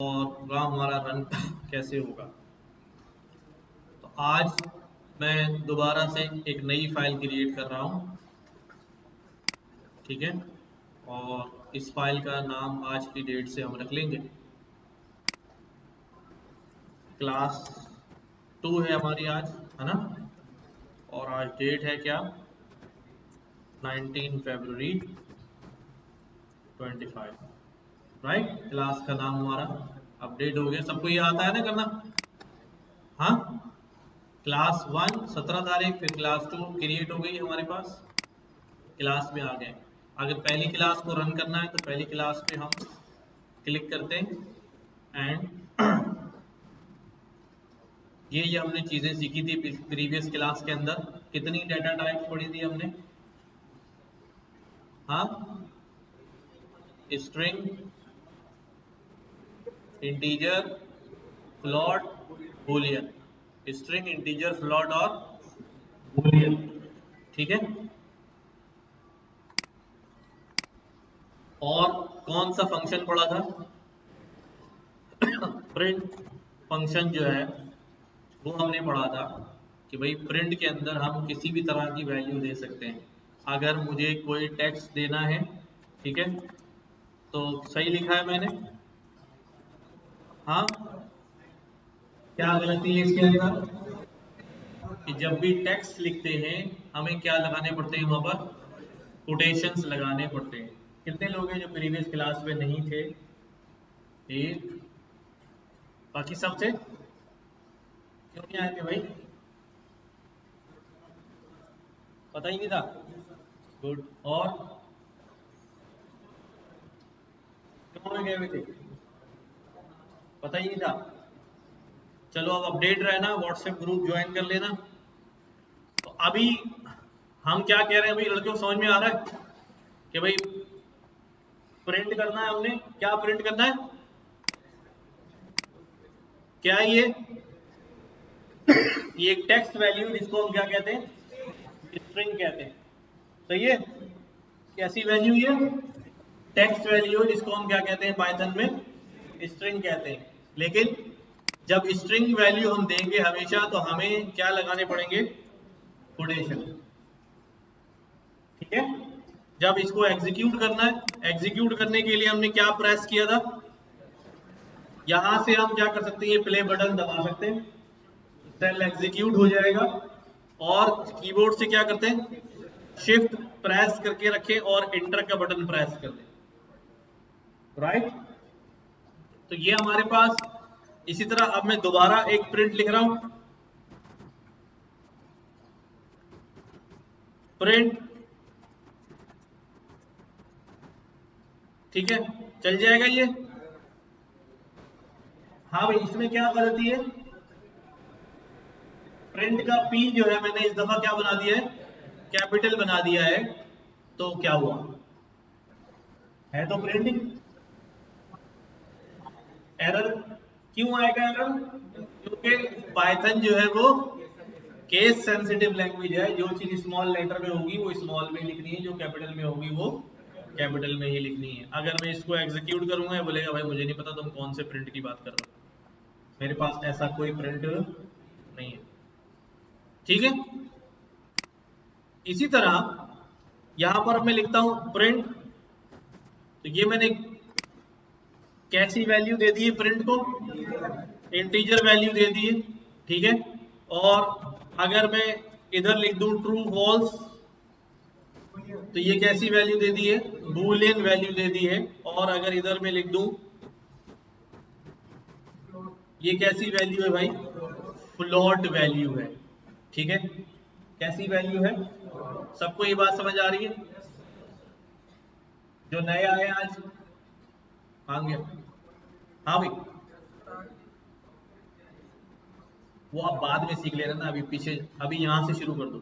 और प्रोग्राम हमारा रन कैसे होगा। तो आज मैं दोबारा से एक नई फाइल क्रिएट कर रहा हूँ, ठीक है। और इस फाइल का नाम आज की डेट से हम रख लेंगे क्लास 2 है हमारी आज, है ना। और आज डेट है क्या, 19 फरवरी 25, राइट। क्लास का नाम हमारा अपडेट हो गया, सबको ये आता है ना करना। हाँ, क्लास 1 17 तारीख, फिर क्लास 2 क्रिएट हो गई हमारे पास, क्लास में आ गए। अगर पहली क्लास को रन करना है तो पहली क्लास पे हम क्लिक करते हैं एंड ये हमने चीजें सीखी थी प्रीवियस क्लास के अंदर। कितनी डेटा टाइप्स पढ़ी थी हमने? हाँ, string, integer, float, Boolean. String, integer, float और बूलियन, ठीक है। और कौन सा फंक्शन पढ़ा था? प्रिंट फंक्शन जो है वो हमने पढ़ा था कि भाई प्रिंट के अंदर हम किसी भी तरह की वैल्यू दे सकते हैं। अगर मुझे कोई टेक्स्ट देना है, ठीक है, तो सही लिखा है मैंने? हाँ, क्या गलती है इसके अंदर कि जब भी टेक्स्ट लिखते हैं हमें क्या लगाने पड़ते हैं, वहां पर कोटेशंस लगाने पड़ते हैं। कितने लोग हैं जो प्रीवियस क्लास में नहीं थे? एक, बाकी सब थे? क्यों नहीं आए थे भाई? पता ही नहीं था? गुड। और क्यों गए हुए थे? पता ही नहीं था। चलो अब अपडेट रहना, व्हाट्सएप ग्रुप ज्वाइन कर लेना। तो अभी हम क्या कह रहे हैं भाई, लड़कियों को समझ में आ रहा है कि भाई प्रिंट करना है हमने, क्या प्रिंट करना है, क्या है ये एक टेक्स्ट वैल्यू जिसको हम क्या कहते हैं, स्ट्रिंग कहते हैं, सही है। कैसी वैल्यू ये? टेक्स्ट वैल्यू जिसको हम क्या कहते हैं पाइथन में, स्ट्रिंग कहते हैं। लेकिन जब स्ट्रिंग वैल्यू हम देंगे हमेशा तो हमें क्या लगाने पड़ेंगे, कोटेशन, ठीक है। जब इसको एग्जीक्यूट करना है, एग्जीक्यूट करने के लिए हमने क्या प्रेस किया था, यहां से हम क्या कर सकते हैं, प्ले बटन दबा सकते हैं, सेल एग्जीक्यूट हो जाएगा। और कीबोर्ड से क्या करते हैं, शिफ्ट प्रेस करके रखें और एंटर का बटन प्रेस कर दें, राइट। तो ये हमारे पास, इसी तरह अब मैं दोबारा एक प्रिंट लिख रहा हूं, प्रिंट, ठीक है, चल जाएगा ये। हाँ भाई, इसमें क्या गलती है, प्रिंट का पी जो है मैंने इस दफा क्या बना दिया है, कैपिटल बना दिया है। तो क्या हुआ, है तो प्रिंटिंग। एरर क्यों आएगा एरर? क्योंकि पाइथन जो है वो केस सेंसिटिव लैंग्वेज है। जो चीज स्मॉल लेटर में होगी वो स्मॉल में लिखनी है, जो कैपिटल में होगी वो कैपिटल में ही लिखनी है। अगर मैं इसको एग्जीक्यूट करूंगा ये बोलेगा भाई मुझे नहीं पता तुम कौन से प्रिंट की बात कर रहे हो, मेरे पास ऐसा कोई प्रिंट नहीं है, ठीक है। इसी तरह यहां पर मैं लिखता हूं प्रिंट, तो ये मैंने कैसी वैल्यू दे दी है प्रिंट को, इंटीजर वैल्यू दे दी है, ठीक है। और अगर मैं इधर लिख दूं ट्रू फॉल्स, तो ये कैसी वैल्यू दे दी है, बूलियन वैल्यू दे दी है। और अगर इधर मैं लिख दूं, ये कैसी वैल्यू है भाई, फ्लोट वैल्यू है, ठीक है। कैसी वैल्यू है, सबको ये बात समझ आ रही है? जो नए आए आज, हाँ गया, हाँ भाई, वो आप बाद में सीख लेना ना, अभी पीछे, अभी यहां से शुरू कर दो,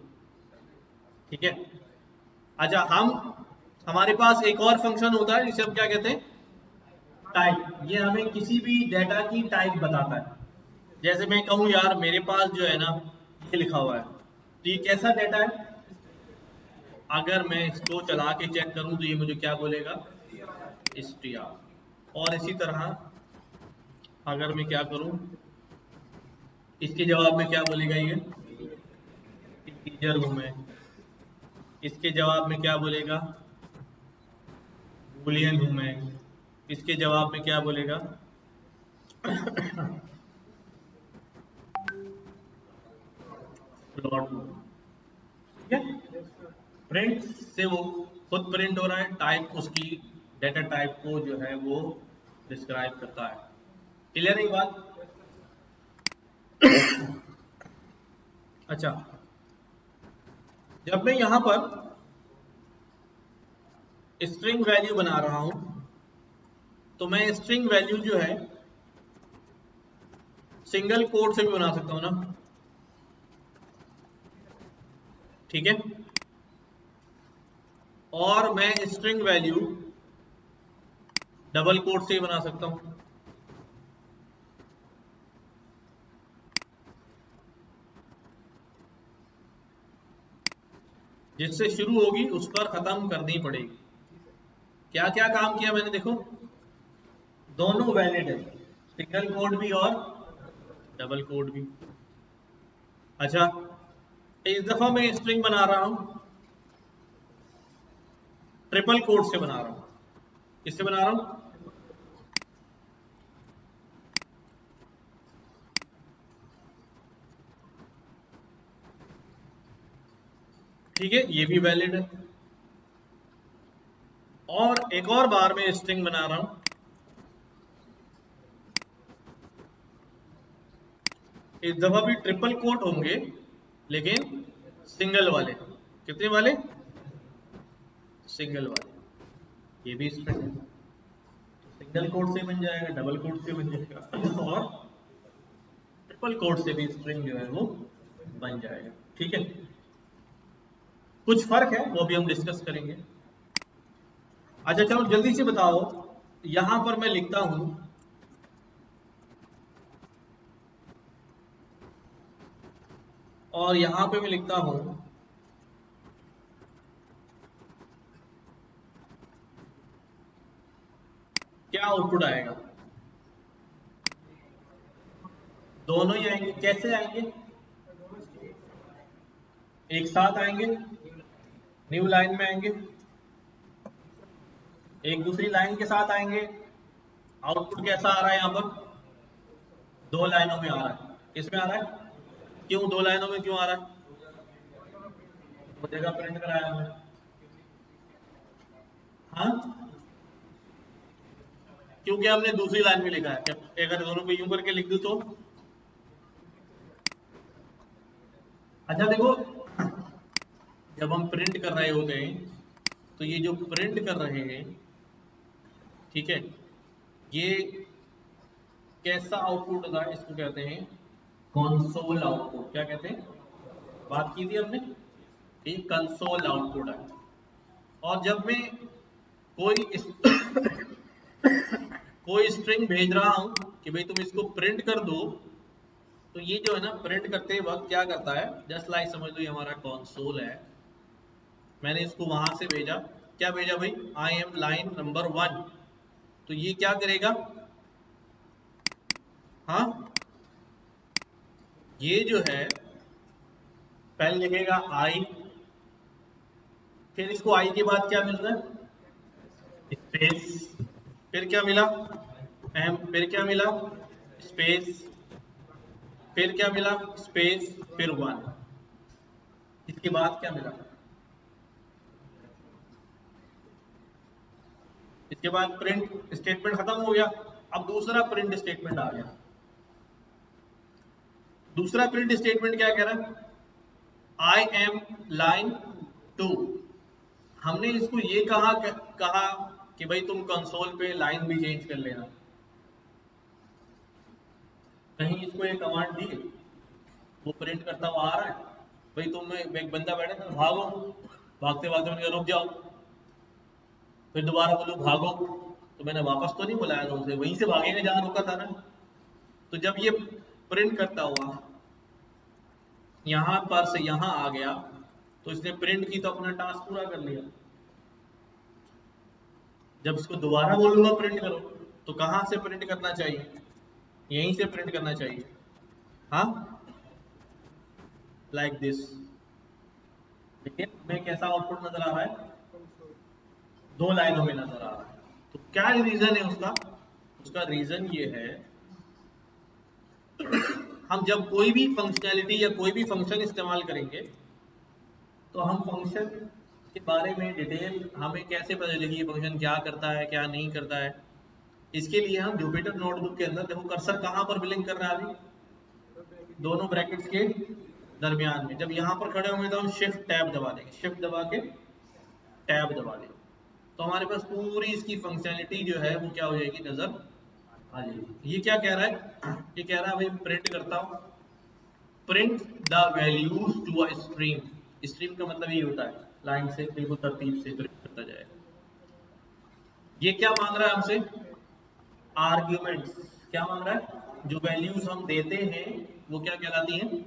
ठीक है। अच्छा, हमारे पास एक और फंक्शन होता है जिसे हम क्या कहते हैं, टाइप। ये हमें किसी भी डेटा की टाइप बताता है। जैसे मैं कहूं यार मेरे पास जो है ना ये लिखा हुआ है, तो ये कैसा डेटा है? अगर मैं इसको चला के चेक करूं तो ये मुझे क्या बोलेगा, str। और इसी तरह अगर मैं क्या करूं, इसके जवाब में क्या बोलेगा ये, इंटीजर हूं मैं। इसके जवाब में क्या बोलेगा, बूलियन हूं मैं। इसके जवाब में क्या बोलेगा, प्लॉट हूं। ठीक है, प्रिंट से वो खुद प्रिंट हो रहा है, टाइप उसकी डेटा टाइप को जो है वो डिस्क्राइब करता है। क्लियर है ये बात? अच्छा, जब मैं यहां पर स्ट्रिंग वैल्यू बना रहा हूं तो मैं स्ट्रिंग वैल्यू जो है सिंगल कोड से भी बना सकता हूं ना, ठीक है। और मैं स्ट्रिंग वैल्यू डबल कोड से भी बना सकता हूं। जिससे शुरू होगी उस पर खत्म करनी पड़ेगी। क्या क्या काम किया मैंने, देखो दोनों वैलिड है, सिंगल कोड भी और डबल कोड भी। अच्छा, इस दफा मैं स्ट्रिंग बना रहा हूं ट्रिपल कोड से बना रहा हूं। किससे बना रहा हूं, ठीक है, ये भी वैलिड है। और एक और बार मैं स्ट्रिंग बना रहा हूं, इस दफा भी ट्रिपल कोट होंगे लेकिन सिंगल वाले। कितने वाले, सिंगल वाले। ये भी स्ट्रिंग है, सिंगल कोड से बन जाएगा, डबल कोड से बन जाएगा और ट्रिपल कोड से भी स्ट्रिंग जो है वो बन जाएगा। ठीक है, कुछ फर्क है वो भी हम डिस्कस करेंगे। अच्छा चलो जल्दी से बताओ, यहां पर मैं लिखता हूं और यहां पे मैं लिखता हूं, क्या आउटपुट आएगा, दोनों ही आएंगे। कैसे आएंगे, एक साथ आएंगे, न्यू लाइन में आएंगे, एक दूसरी लाइन के साथ आएंगे। आउटपुट कैसा आ रहा है, यहां पर दो लाइनों में आ रहा है। किसमें आ रहा है, क्यों दो लाइनों में क्यों आ रहा है, वो जगह प्रिंट कराया हमने। हाँ, क्योंकि हमने दूसरी लाइन में लिखा है। अगर दोनों को यूं करके लिख दूं तो, अच्छा देखो, जब हम प्रिंट कर रहे होते हैं तो ये जो प्रिंट कर रहे हैं, ठीक है, ये कैसा आउटपुट होता है, इसको कहते हैं कंसोल आउटपुट। क्या कहते हैं, बात की थी हमने, ये कंसोल आउटपुट है। और जब मैं कोई कोई स्ट्रिंग भेज रहा हूं कि भाई तुम इसको प्रिंट कर दो, तो ये जो है ना प्रिंट करते वक्त क्या करता है, जस्ट लाइक समझ लो ये हमारा कंसोल है, मैंने इसको वहां से भेजा। क्या भेजा भाई, आई एम लाइन नंबर 1, तो ये क्या करेगा, हाँ ये जो है पहले लिखेगा आई, फिर इसको आई के बाद क्या मिल रहा है, स्पेस, फिर क्या मिला एम, फिर क्या मिला स्पेस, फिर क्या मिला स्पेस, फिर 1। इसके बाद क्या मिला, इसके बाद प्रिंट स्टेटमेंट खत्म हो गया। अब दूसरा प्रिंट स्टेटमेंट आ गया। दूसरा प्रिंट स्टेटमेंट क्या कह रहा है, आई एम लाइन 2। हमने इसको ये कहा कि भाई तुम कंसोल पे लाइन भी चेंज कर लेना। कहीं इसको ये कमांड दी, वो प्रिंट करता हुआ आ रहा है, भाई तुम एक बंदा बैठे था भागो, भागते भागते मैंने कहा रुक जाओ, फिर दोबारा बोलो भागो, तो मैंने वापस तो नहीं बुलाया था उसे, वहीं से भागेगा जहां रुका था ना। तो जब ये प्रिंट करता हुआ यहां पर से यहां आ गया, तो इसने प्रिंट की तो अपना टास्क पूरा कर लिया। जब इसको दोबारा बोलूंगा प्रिंट करो, तो कहां से प्रिंट करना चाहिए, यहीं से प्रिंट करना चाहिए, हाँ, लाइक दिस। देखिए हमें कैसा आउटपुट नजर आ रहा है, 2 लाइनों में नजर आ रहा है। तो क्या रीजन है उसका? उसका रीजन ये है, हम जब कोई भी फंक्शनैलिटी या कोई भी फंक्शन इस्तेमाल करेंगे तो हम फंक्शन के बारे में डिटेल हमें कैसे पता चलेगी ये फंक्शन क्या करता है क्या नहीं करता है। इसके लिए हम जुपिटर नोटबुक के अंदर, देखो कर्सर कहाँ पर बिलिंग कर रहा है अभी, दोनों ब्रैकेट्स के दरमियान में। जब यहाँ पर खड़े होंगे तो हम शिफ्ट टैब दबा देंगे, शिफ्ट दबा के टैब दबा देंगे, तो हमारे पास पूरी इसकी फंक्शनैलिटी जो है वो क्या हो जाएगी, नजर आ जाएगी। ये क्या कह रहा है, ये कह रहा है भाई प्रिंट करता हूँ, print the values to a stream. Stream का मतलब ये होता है लाइन से बिल्कुल तरतीब से प्रिंट करता जाएगा। ये क्या मांग रहा है हमसे, आर्ग्यूमेंट्स। क्या मांग रहा है, जो वैल्यूज हम देते हैं वो क्या कहलाती हैं,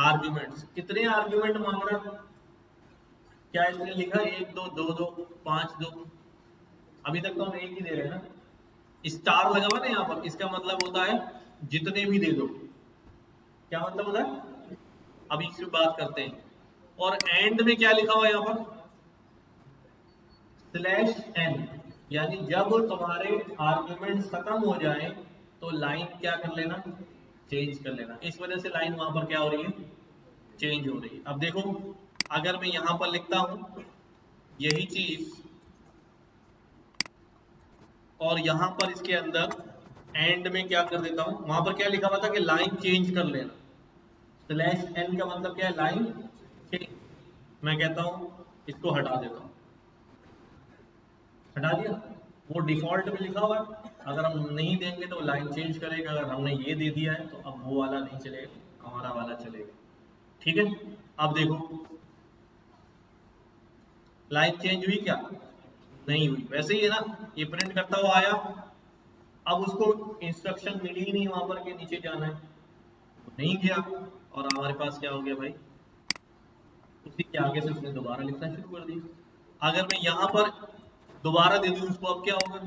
आर्ग्यूमेंट्स। कितने आर्ग्यूमेंट मांग रहा है, क्या इसने लिखा 1 2 2 2 5 2, अभी तक तो हम एक ही दे रहे हैं ना। स्टार लगा हुआ ना यहाँ पर, इसका मतलब होता है जितने भी दे दो। क्या मतलब होता है, अभी इसकी बात करते हैं। और एंड में क्या लिखा हुआ है यहाँ पर, स्लैश एन, यानी जब तुम्हारे आर्ग्यूमेंट्स खत्म हो जाए तो लाइन क्या कर लेना, चेंज कर लेना। इस वजह से लाइन वहां पर क्या हो रही है, चेंज हो रही है। अब देखो अगर मैं यहां पर लिखता हूं यही चीज और यहां पर इसके अंदर एंड में क्या कर देता हूं, वहां पर क्या लिखा हुआ था कि लाइन चेंज कर लेना, स्लैश एन का मतलब क्या है, लाइन चेंज। मैं कहता हूं इसको हटा देता हूं, हटा दिया, वो डिफॉल्ट में लिखा हुआ है। अगर हम नहीं देंगे तो लाइन चेंज करेगा, अगर हमने ये दे दिया है तो अब वो वाला नहीं चलेगा, हमारा वाला चलेगा। ठीक है, अब देखो लाइन चेंज हुई क्या, नहीं हुई। वैसे ही है ना, ये प्रिंट करता हुआ आया, अब उसको इंस्ट्रक्शन मिली ही नहीं वहां पर के नीचे जाना है, वो नहीं गया और हमारे पास क्या हो गया भाई, उसी के आगे से उसने दोबारा लिखना शुरू कर दिया। अगर मैं यहाँ पर दोबारा दे दूं उसको, अब क्या होगा,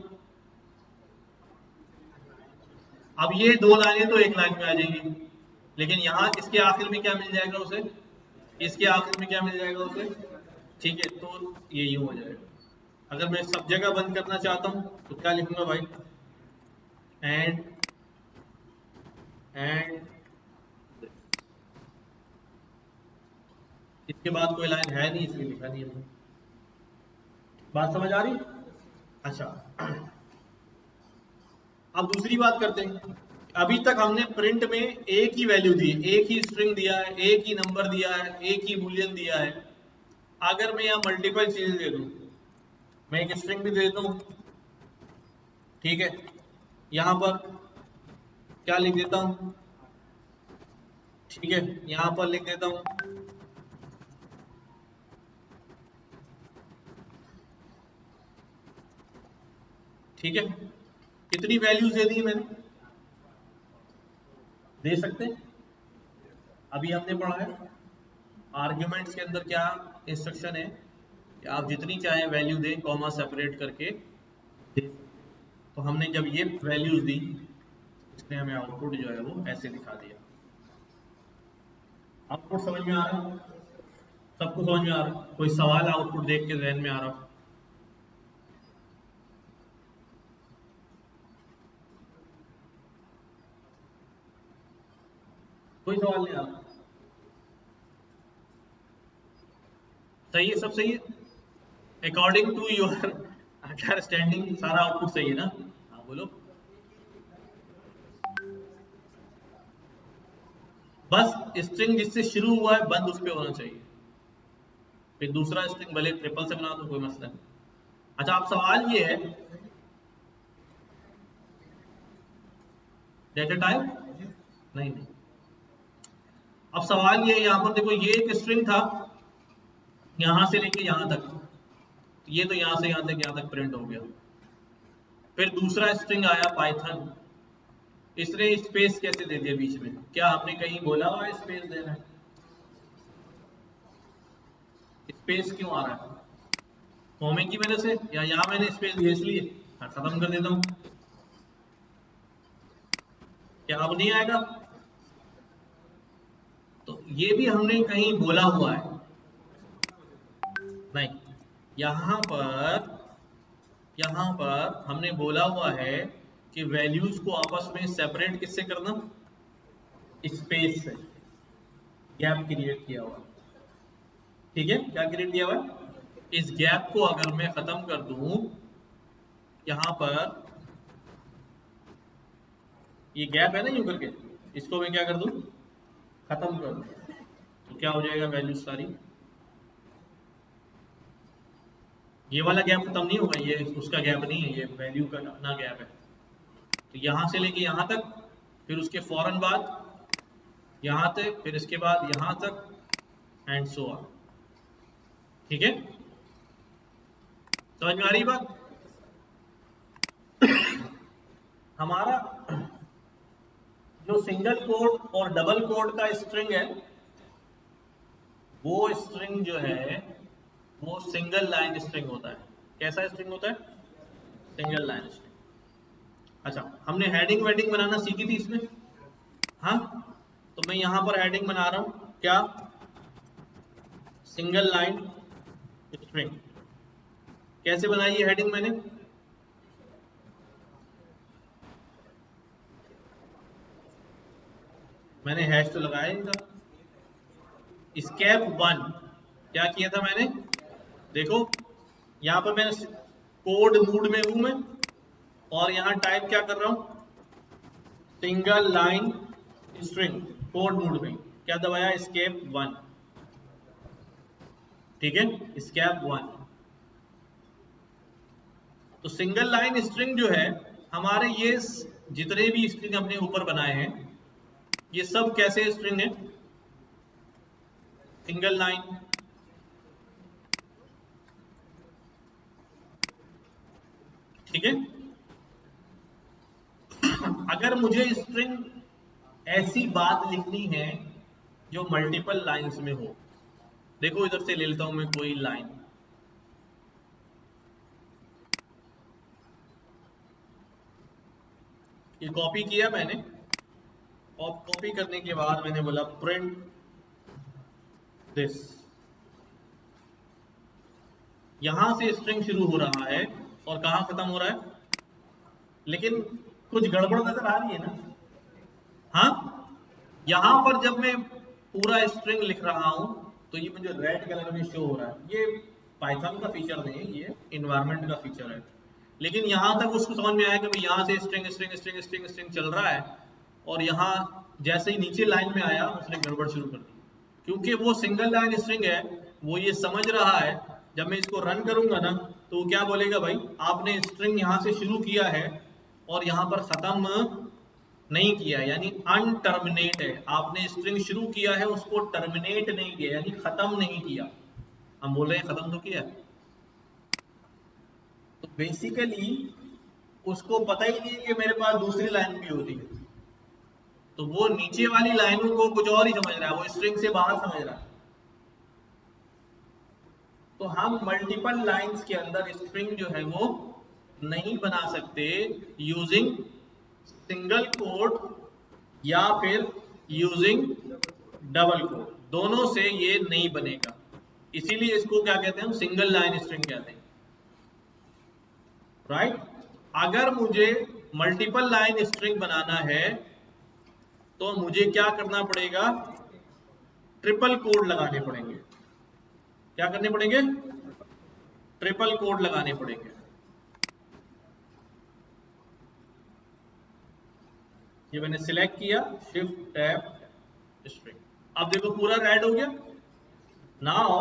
अब ये 2 लाइनें तो एक लाइन में आ जाएंगी, लेकिन यहाँ इसके आखिर में क्या मिल जाएगा उसे, इसके आखिर में क्या मिल जाएगा उसे। ठीक है, तो ये यूं हो जाएगा। अगर मैं सब जगह बंद करना चाहता हूँ तो क्या लिखूंगा भाई, एंड एंड इसके बाद कोई लाइन है नहीं इसलिए लिखा नहीं है। बात समझ आ रही, अच्छा। अब दूसरी बात करते हैं। अभी तक हमने प्रिंट में एक ही वैल्यू दी, एक ही स्ट्रिंग दिया है, एक ही नंबर दिया है, एक ही बुलियन दिया है। अगर मैं यहाँ मल्टीपल चीजें दे दूं, मैं एक स्ट्रिंग भी दे दूं, ठीक है, यहां पर क्या लिख देता हूं, ठीक है, यहां पर लिख देता हूं ठीक है, कितनी वैल्यूज दे दी मैंने, दे सकते हैं। अभी हमने पढ़ा है आर्ग्यूमेंट्स के अंदर क्या इंस्ट्रक्शन है कि आप जितनी चाहे वैल्यू दें, कॉमा सेपरेट करके दे। तो हमने जब ये वैल्यूज दी, इसने हमें आउटपुट जो है वो ऐसे दिखा दिया। आउटपुट समझ में आ रहा है, सबको समझ में आ रहा है, कोई सवाल आउटपुट देख के जहन में आ रहा हो, कोई सवाल नहीं आ रहा, सही है, सब सही है अकॉर्डिंग टू योर अंडरस्टैंडिंग, सारा आउटपुट सही है ना, हाँ बोलो। बस स्ट्रिंग जिससे शुरू हुआ है बंद उस पे होना चाहिए, फिर दूसरा स्ट्रिंग भले ट्रिपल से बना दो, कोई मसला नहीं। अच्छा, अब सवाल ये है डेटा टाइप, नहीं नहीं, अब सवाल ये, यहां पर देखो ये एक स्ट्रिंग था यहां से लेके यहां तक, ये तो यहां से यहां तक प्रिंट हो गया। फिर दूसरा स्ट्रिंग आया पाइथन, इसने स्पेस कैसे दे दिया बीच में, क्या हमने कहीं बोला हुआ स्पेस देना है, स्पेस क्यों आ रहा है, फॉर्मिंग की वजह से, या यहाँ मैंने स्पेस दिया इसलिए। हाँ, खत्म कर देता हूँ, क्या अब नहीं आएगा? तो ये भी हमने कहीं बोला हुआ है? नहीं। यहां पर हमने बोला हुआ है कि वैल्यूज को आपस में सेपरेट किससे करना? स्पेस से। गैप क्रिएट किया हुआ, ठीक है? क्या क्रिएट किया हुआ है? इस गैप को अगर मैं खत्म कर दूं, यहां पर ये गैप है ना यूं करके, इसको मैं क्या कर दूं? खत्म कर दूं, तो क्या हो जाएगा? वैल्यूज सारी, ये वाला गैप खत्म नहीं होगा, ये उसका गैप नहीं है, ये वैल्यू का अपना गैप है। तो यहां से लेके यहां तक, फिर उसके फौरन बाद यहां तक, फिर इसके बाद यहां तक, एंड सो ऑन। ठीक है? समझ में आ रही बात? हमारा जो सिंगल कोड और डबल कोड का स्ट्रिंग है, वो स्ट्रिंग जो है वो सिंगल लाइन स्ट्रिंग होता है। कैसा स्ट्रिंग होता है? Single line string. अच्छा, हमने हेडिंग वेडिंग बनाना सीखी थी इसमें, हाँ? तो मैं यहां पर हेडिंग बना रहा हूं, क्या? Single line string. कैसे बनाई है हेडिंग मैंने? मैंने हैश तो लगाया इनका। स्केप 1 क्या किया था मैंने? देखो, यहां पर मैं कोड मूड में हूं मैं, और यहां टाइप क्या कर रहा हूं? Single line string. Code mood में क्या दबाया? स्केप 1। ठीक है? स्केप 1। तो सिंगल लाइन स्ट्रिंग जो है, हमारे ये जितने भी स्ट्रिंग हमने ऊपर बनाए हैं, ये सब कैसे स्ट्रिंग है? Single line. ठीक है? अगर मुझे स्ट्रिंग ऐसी बात लिखनी है जो मल्टीपल लाइंस में हो, देखो इधर से ले लेता हूं मैं कोई लाइन, ये कॉपी किया मैंने, और कॉपी करने के बाद मैंने बोला प्रिंट दिस। यहां से स्ट्रिंग शुरू हो रहा है और कहां खत्म हो रहा है? लेकिन कुछ गड़बड़ नजर आ रही है ना? हाँ, यहां पर जब मैं पूरा स्ट्रिंग लिख रहा हूं, तो ये मुझे रेड कलर में शो हो रहा है। ये पाइथन का फीचर नहीं है, ये इन्वायरमेंट का फीचर है। लेकिन यहां तक उसको समझ में आया कि भाई यहां से string string string string string चल रहा है, और यहां जैसे ही नीचे लाइन में आया उसने गड़बड़ शुरू कर दी। क्योंकि वो सिंगल लाइन स्ट्रिंग है, वो ये समझ रहा है जब मैं इसको रन करूंगा ना, तो वो क्या बोलेगा? भाई आपने स्ट्रिंग यहां से शुरू किया है और यहां पर खत्म नहीं किया, यानी अनटर्मिनेट है। आपने स्ट्रिंग शुरू किया है, उसको टर्मिनेट नहीं किया, यानी खत्म नहीं किया। हम बोल रहे हैं खत्म तो किया। तो बेसिकली उसको पता ही नहीं कि मेरे पास दूसरी लाइन भी होती है, तो वो नीचे वाली लाइनों को कुछ और ही समझ रहा है, वो स्ट्रिंग से बाहर समझ रहा है। तो हम मल्टीपल लाइंस के अंदर स्ट्रिंग जो है वो नहीं बना सकते यूजिंग सिंगल कोड या फिर यूजिंग डबल कोड। दोनों से ये नहीं बनेगा, इसीलिए इसको क्या कहते हैं? हम सिंगल लाइन स्ट्रिंग कहते हैं, राइट? अगर मुझे मल्टीपल लाइन स्ट्रिंग बनाना है, तो मुझे क्या करना पड़ेगा? ट्रिपल कोड लगाने पड़ेंगे। क्या करने पड़ेंगे? ट्रिपल कोड लगाने पड़ेंगे। ये मैंने सिलेक्ट किया, शिफ्ट टैब स्ट्रिंग। अब देखो पूरा रेड हो गया। नाउ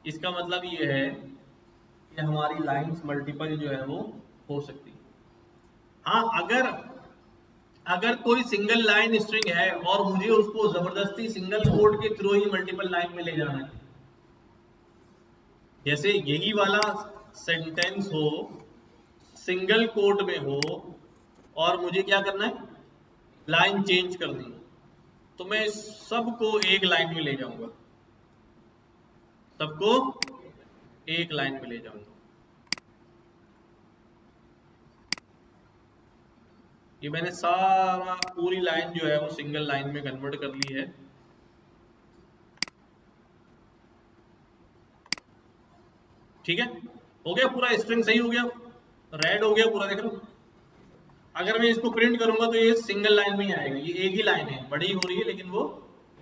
इसका मतलब ये है कि हमारी लाइंस मल्टीपल जो है वो हो सकती है। हाँ, अगर अगर कोई सिंगल लाइन स्ट्रिंग है और मुझे उसको जबरदस्ती सिंगल कोड के थ्रू ही मल्टीपल लाइन में ले जाना है, जैसे यही वाला सेंटेंस हो, सिंगल कोड में हो, और मुझे क्या करना है? लाइन चेंज करनी है, तो मैं सबको एक लाइन में ले जाऊंगा, सबको एक लाइन में ले जाऊंगा। ये मैंने सारा पूरी लाइन जो है वो सिंगल लाइन में कन्वर्ट कर ली है। ठीक है, हो गया पूरा स्ट्रिंग सही हो गया, रेड हो गया पूरा, देख लो। अगर मैं इसको प्रिंट करूंगा तो ये सिंगल लाइन में ही आएगा, ये एक ही लाइन है, बड़ी हो रही है लेकिन वो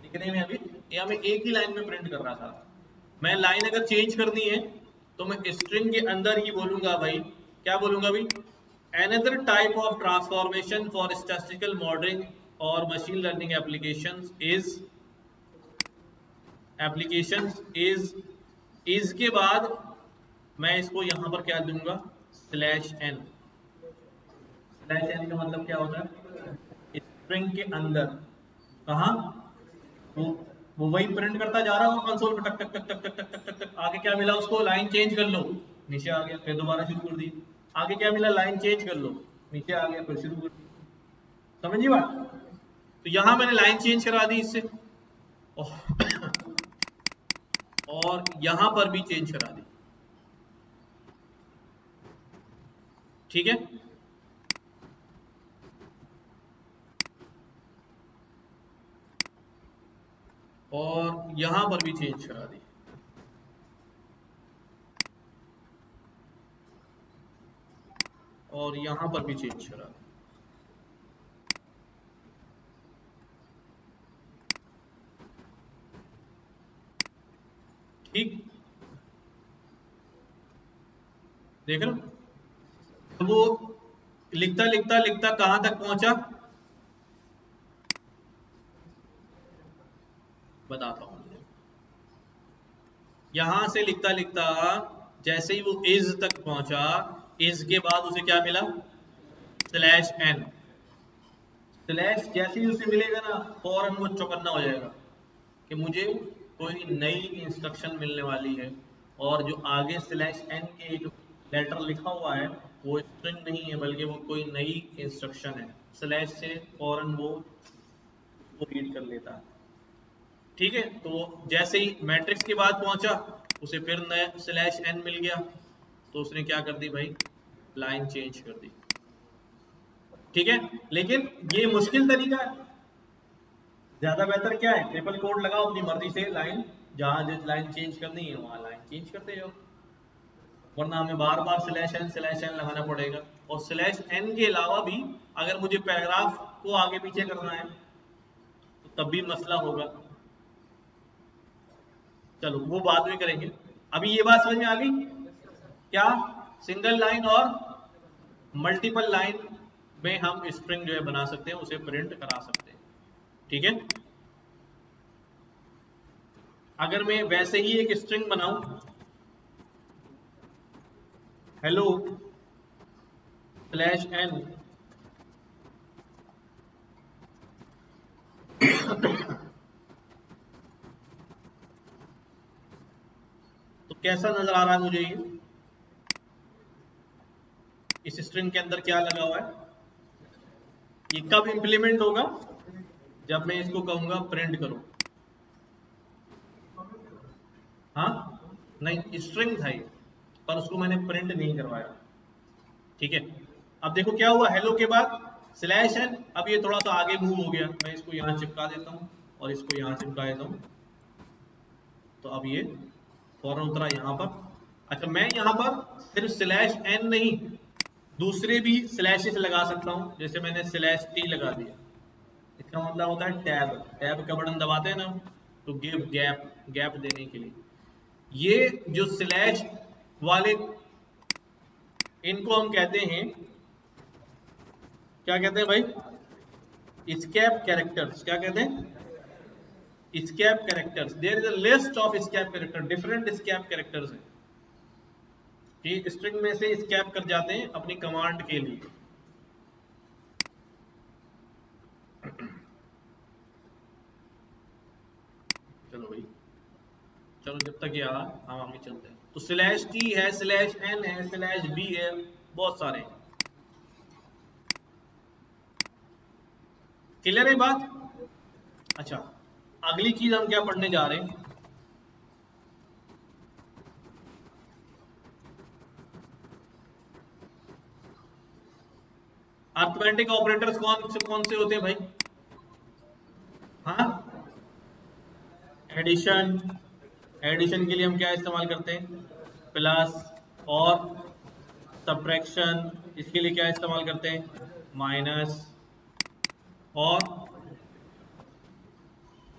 दिखने में अभी ये हमें एक ही लाइन में प्रिंट कर रहा था। मैं लाइन अगर चेंज करनी है तो मैं स्ट्रिंग के अंदर ही बोलूंगा भाई, क्या बोलूंगा भाई, another type of transformation for statistical modeling or machine learning applications is के बाद मैं इसको यहां पर क्या दूंगा, स्लैश एन। स्लैश एन का मतलब क्या होता है, स्ट्रिंग के अंदर, कहा वो वो वही प्रिंट करता जा रहा होगा कंसोल पे, टक टक टक टक टक टक टक टक। आगे क्या मिला उसको, लाइन चेंज कर लो, नीचे आ गया, फिर दोबारा शुरू कर दी। आगे क्या मिला, लाइन चेंज कर लो, नीचे आ गया, फिर शुरू कर दी। समझिए बात। तो यहां मैंने लाइन चेंज करा दी इससे, और यहां पर भी चेंज करा दी। ठीक है, और यहां पर भी चेंज करा दी। और यहां पर भी चेंज करा दी। ठीक, देख लो। तो वो लिखता लिखता लिखता कहां तक पहुंचा, बताता हूं। यहां से लिखता लिखता जैसे ही वो इज तक पहुंचा, इज के बाद उसे क्या मिला, स्लैश एन। स्लैश जैसे ही उसे मिलेगा ना, फौरन वो चौकन्ना हो जाएगा कि मुझे कोई नई इंस्ट्रक्शन मिलने वाली है। और जो आगे स्लैश एन के एक लेटर लिखा हुआ है वो स्ट्रिंग नहीं है, बल्कि वो कोई नई इंस्ट्रक्शन है। स्लैश से फौरन वो रीड कर लेता है। ठीक है, तो जैसे ही मैट्रिक्स के बाद पहुंचा, उसे फिर नया स्लैश एन मिल गया, तो उसने क्या कर दी भाई, लाइन चेंज कर दी। ठीक है, लेकिन ये मुश्किल तरीका है। ज्यादा बेहतर क्या है, ट्रिपल कोड लगाओ अपनी मर्जी से, लाइन जहां जिस लाइन चेंज करनी है वहां लाइन चेंज करते जाओ, वरना हमें बार बार स्लैश एन लगाना पड़ेगा। और स्लैश एन के अलावा भी अगर मुझे पैराग्राफ को आगे पीछे करना है तो तब भी मसला होगा। चलो वो बाद में करेंगे, अभी ये बात समझ में आ गई क्या, सिंगल लाइन और मल्टीपल लाइन में हम स्ट्रिंग जो है बना सकते हैं, उसे प्रिंट करा सकते हैं। ठीक है, अगर मैं वैसे ही एक स्ट्रिंग बनाऊं, हेलो स्लैश एन, तो कैसा नजर आ रहा है मुझे ये, इस स्ट्रिंग के अंदर क्या लगा हुआ है। ये कब इंप्लीमेंट होगा, जब मैं इसको कहूंगा प्रिंट करो। हाँ, नहीं स्ट्रिंग था ये, पर उसको मैंने प्रिंट नहीं करवाया। ठीक है, अब देखो क्या हुआ, हेलो के बाद स्लैश एन। अब ये थोड़ा सा आगे मूव हो गया, मैं इसको यहाँ चिपका देता हूँ और इसको यहाँ चिपका देता हूँ, तो अब ये फौरन उतरा यहाँ पर। अच्छा, मैं यहाँ पर सिर्फ स्लैश एन नहीं, दूसरे भी स्लैशेस लगा सकता हूँ, जैसे मैंने स्लैश टी लगा दिया। इसका मतलब होता है टैब, टैब का बटन दबाते हैं ना, तो गिव गैप, गैप देने के लिए। ये जो स्लैश वाले, इनको हम कहते हैं, क्या कहते हैं भाई, स्कैप कैरेक्टर्स। क्या कहते हैं, escape characters. There is a list of escape character, different escape characters हैं, ये स्ट्रिंग में से स्कैप कर जाते हैं अपनी कमांड के लिए। चलो भाई, चलो जब तक ये आ हम आगे चलते हैं। तो स्लैश टी है, स्लैश एन है, स्लैश बी है, बहुत सारे हैं। क्लियर है बात। अच्छा, अगली चीज हम क्या पढ़ने जा रहे हैं, अर्थमेटिक ऑपरेटर्स कौन से होते हैं भाई? हाँ, एडिशन। एडिशन के लिए हम क्या इस्तेमाल करते हैं? प्लस। और सब्ट्रैक्शन, इसके लिए क्या इस्तेमाल करते हैं? माइनस। और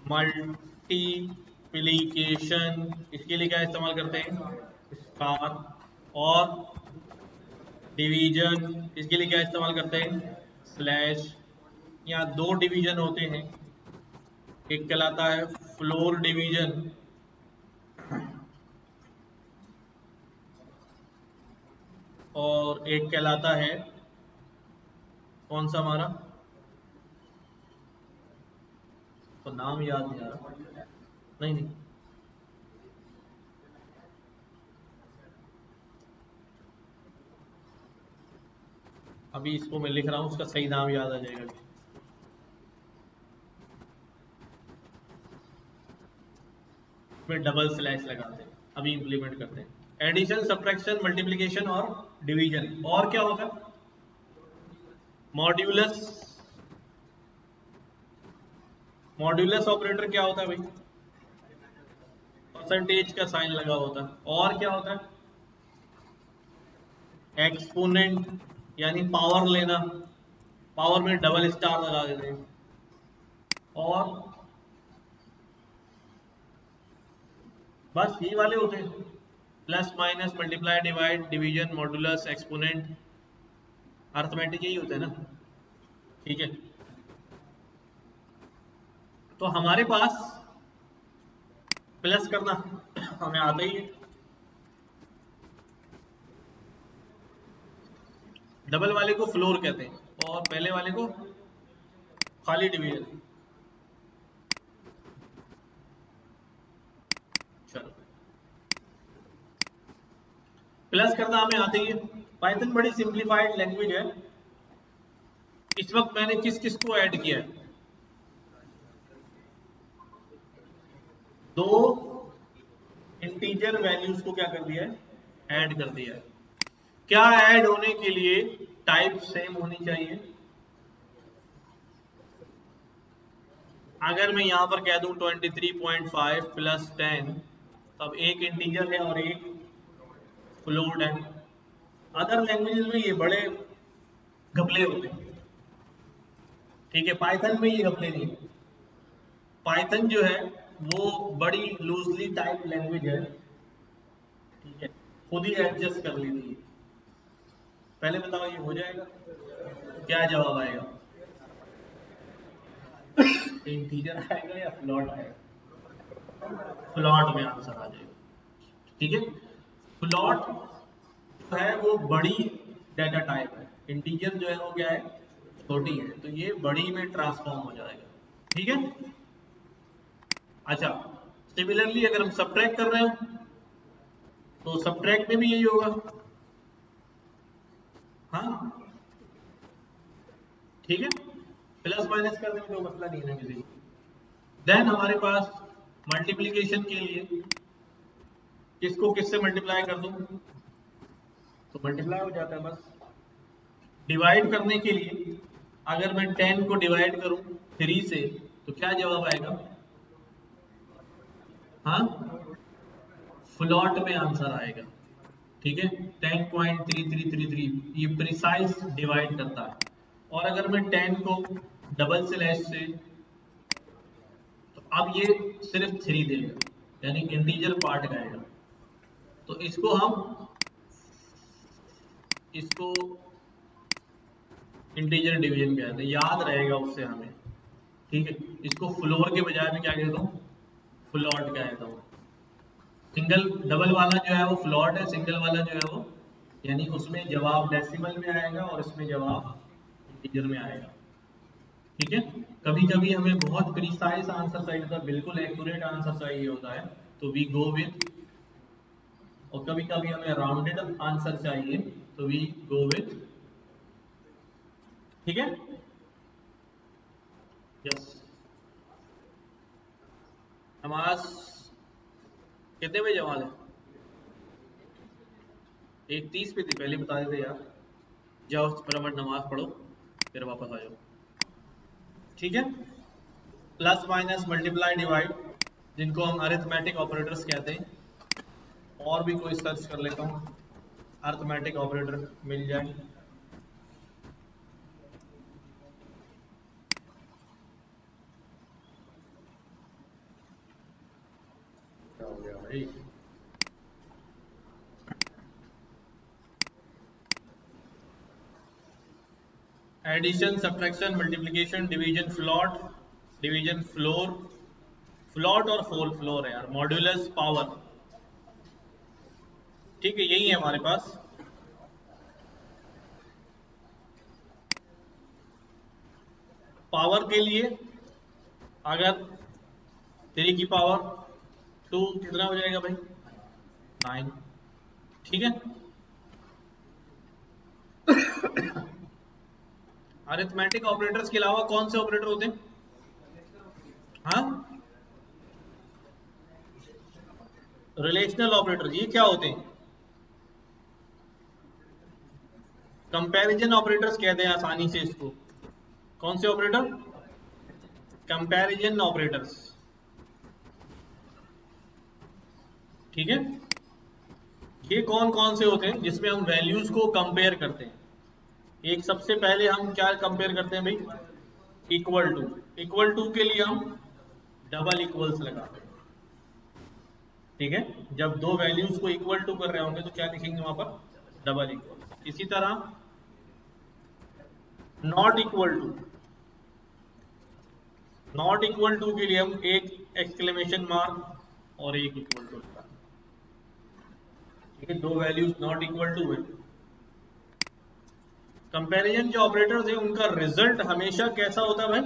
मल्टीप्लिकेशन, इसके लिए क्या इस्तेमाल करते हैं? स्टार। और डिवीजन, इसके लिए क्या इस्तेमाल करते हैं? स्लैश। यहाँ दो डिवीजन होते हैं, एक कहलाता है फ्लोर डिवीजन और एक कहलाता है कौन सा हमारा, तो नाम याद नहीं आ रहा। नहीं नहीं, अभी इसको मैं लिख रहा हूँ, उसका सही नाम याद आ जाएगा। फिर डबल स्लैश लगाते हैं, अभी इंप्लीमेंट करते हैं। एडिशन, सब्ट्रैक्शन, मल्टीप्लिकेशन और डिवीजन। और क्या होगा? मॉड्यूलस। मॉड्यूलस ऑपरेटर क्या होता है भाई? परसेंटेज का साइन लगा होता है। और क्या होता है? एक्सपोनेंट, यानी पावर लेना, पावर में डबल स्टार लगा देते हैं। और बस यही वाले होते हैं, plus minus multiply divide division modulus exponent, arithmetic यही होते हैं ना। ठीक है, तो हमारे पास प्लस करना हमें आता ही है। डबल वाले को फ्लोर कहते हैं और पहले वाले को खाली डिवीजन। चलो, प्लस करना हमें आते ही है। पाइथन बड़ी सिंप्लीफाइड लैंग्वेज है। इस वक्त मैंने किस किस को ऐड किया है? दो इंटीजर वैल्यूज को क्या कर दिया है? ऐड कर दिया है। क्या ऐड होने के लिए टाइप सेम होनी चाहिए? अगर मैं यहां पर कह दूं 23.5 प्लस 10, तब एक इंटीजर है और एक फ्लोट है। अदर लैंग्वेजेस में ये बड़े घपले होते हैं, ठीक है, पाइथन में ये घपले नहीं है। पाइथन जो है वो बड़ी लूजली टाइप लैंग्वेज है, ठीक है, खुद ही एडजस्ट कर लेती है। पहले बताओ ये हो जाएगा? क्या जवाब आएगा? इंटीजर आएगा या फ्लॉट आएगा? फ्लॉट में आंसर आ जाएगा। ठीक है, फ्लॉट जो है वो बड़ी डाटा टाइप है, इंटीजर जो है वो क्या है? छोटी है, तो ये बड़ी में ट्रांसफॉर्म हो जाएगा। ठीक है, अच्छा, सिमिलरली अगर हम सब्ट्रैक्ट कर रहे हो तो सब्ट्रैक्ट में भी यही होगा। हाँ, ठीक है, प्लस माइनस करने में कोई मसला नहीं है ना किसी को। देन हमारे पास मल्टीप्लीकेशन के लिए किसको किससे मल्टीप्लाई कर दूं तो मल्टीप्लाई हो जाता है बस। डिवाइड करने के लिए अगर मैं 10 को डिवाइड करूं 3 से तो क्या जवाब आएगा? हाँ, फ्लॉट में आंसर आएगा। ठीक है, 10.3333 ये प्रिसाइज डिवाइड करता है। और अगर मैं 10 को डबल स्लैश से, तो अब ये सिर्फ 3 देगा, यानी इंटीजर पार्ट गाएगा। तो इसको इंटीजर डिवीजन कहते हैं, याद रहेगा उससे हमें। ठीक है, इसको फ्लोर के बजाय में क्या कहता हूँ? फ्लॉट कहता हूँ। सिंगल डबल वाला जो है वो फ्लॉट है, सिंगल वाला जो है वो, यानी उसमें जवाब डेसिमल में आएगा और इसमें जवाब इंटीजर में आएगा। ठीक है, कभी कभी हमें बहुत प्रिसाइज आंसर चाहिए होता है, बिल्कुल एक्यूरेट आंसर चाहिए होता है, तो वी गो विथ, और कभी कभी हमें राउंडेड आंसर चाहिए तो वी गो विथ। ठीक है, यस। नमाज कितने बजे जमा है? 1:30 पे थी, पहले बता देते यार। जाओ फटाफट नमाज पढ़ो। फिर वापस आ जाओ, ठीक है। प्लस माइनस मल्टीप्लाई डिवाइड, जिनको हम अरिथमेटिक ऑपरेटर्स कहते हैं, और भी कोई सर्च कर लेता हूँ अरिथमेटिक ऑपरेटर मिल जाए। क्या हो गया भाई? Addition, subtraction, multiplication, division float, division floor, float और फोल फ्लोर है यार, मॉड्यूलस, पावर, ठीक है, यही है हमारे पास। पावर के लिए अगर 3 की पावर 2 कितना हो जाएगा भाई? 9, ठीक है। अरिथमेटिक ऑपरेटर्स के अलावा कौन से ऑपरेटर होते हैं? हाँ, रिलेशनल ऑपरेटर, ये क्या होते हैं? कंपैरिजन ऑपरेटर्स कहते हैं आसानी से इसको। कौन से ऑपरेटर? कंपैरिजन ऑपरेटर्स, ठीक है। ये कौन कौन से होते हैं जिसमें हम वैल्यूज को कंपेयर करते हैं? एक सबसे पहले हम क्या कंपेयर करते हैं भाई? Equal to. इक्वल टू के लिए हम डबल इक्वल्स लगाते हैं, ठीक है। जब दो वैल्यूज को इक्वल टू कर रहे होंगे तो क्या लिखेंगे वहां पर? Double equal. इसी तरह not equal to, not equal to के लिए हम एक एक्सक्लेमेशन मार्क और एक इक्वल टू लगाते हैं, ठीक है। दो वैल्यूज नॉट इक्वल टू है। कंपैरिजन के ऑपरेटर्स है, उनका रिजल्ट हमेशा कैसा होता है भाई?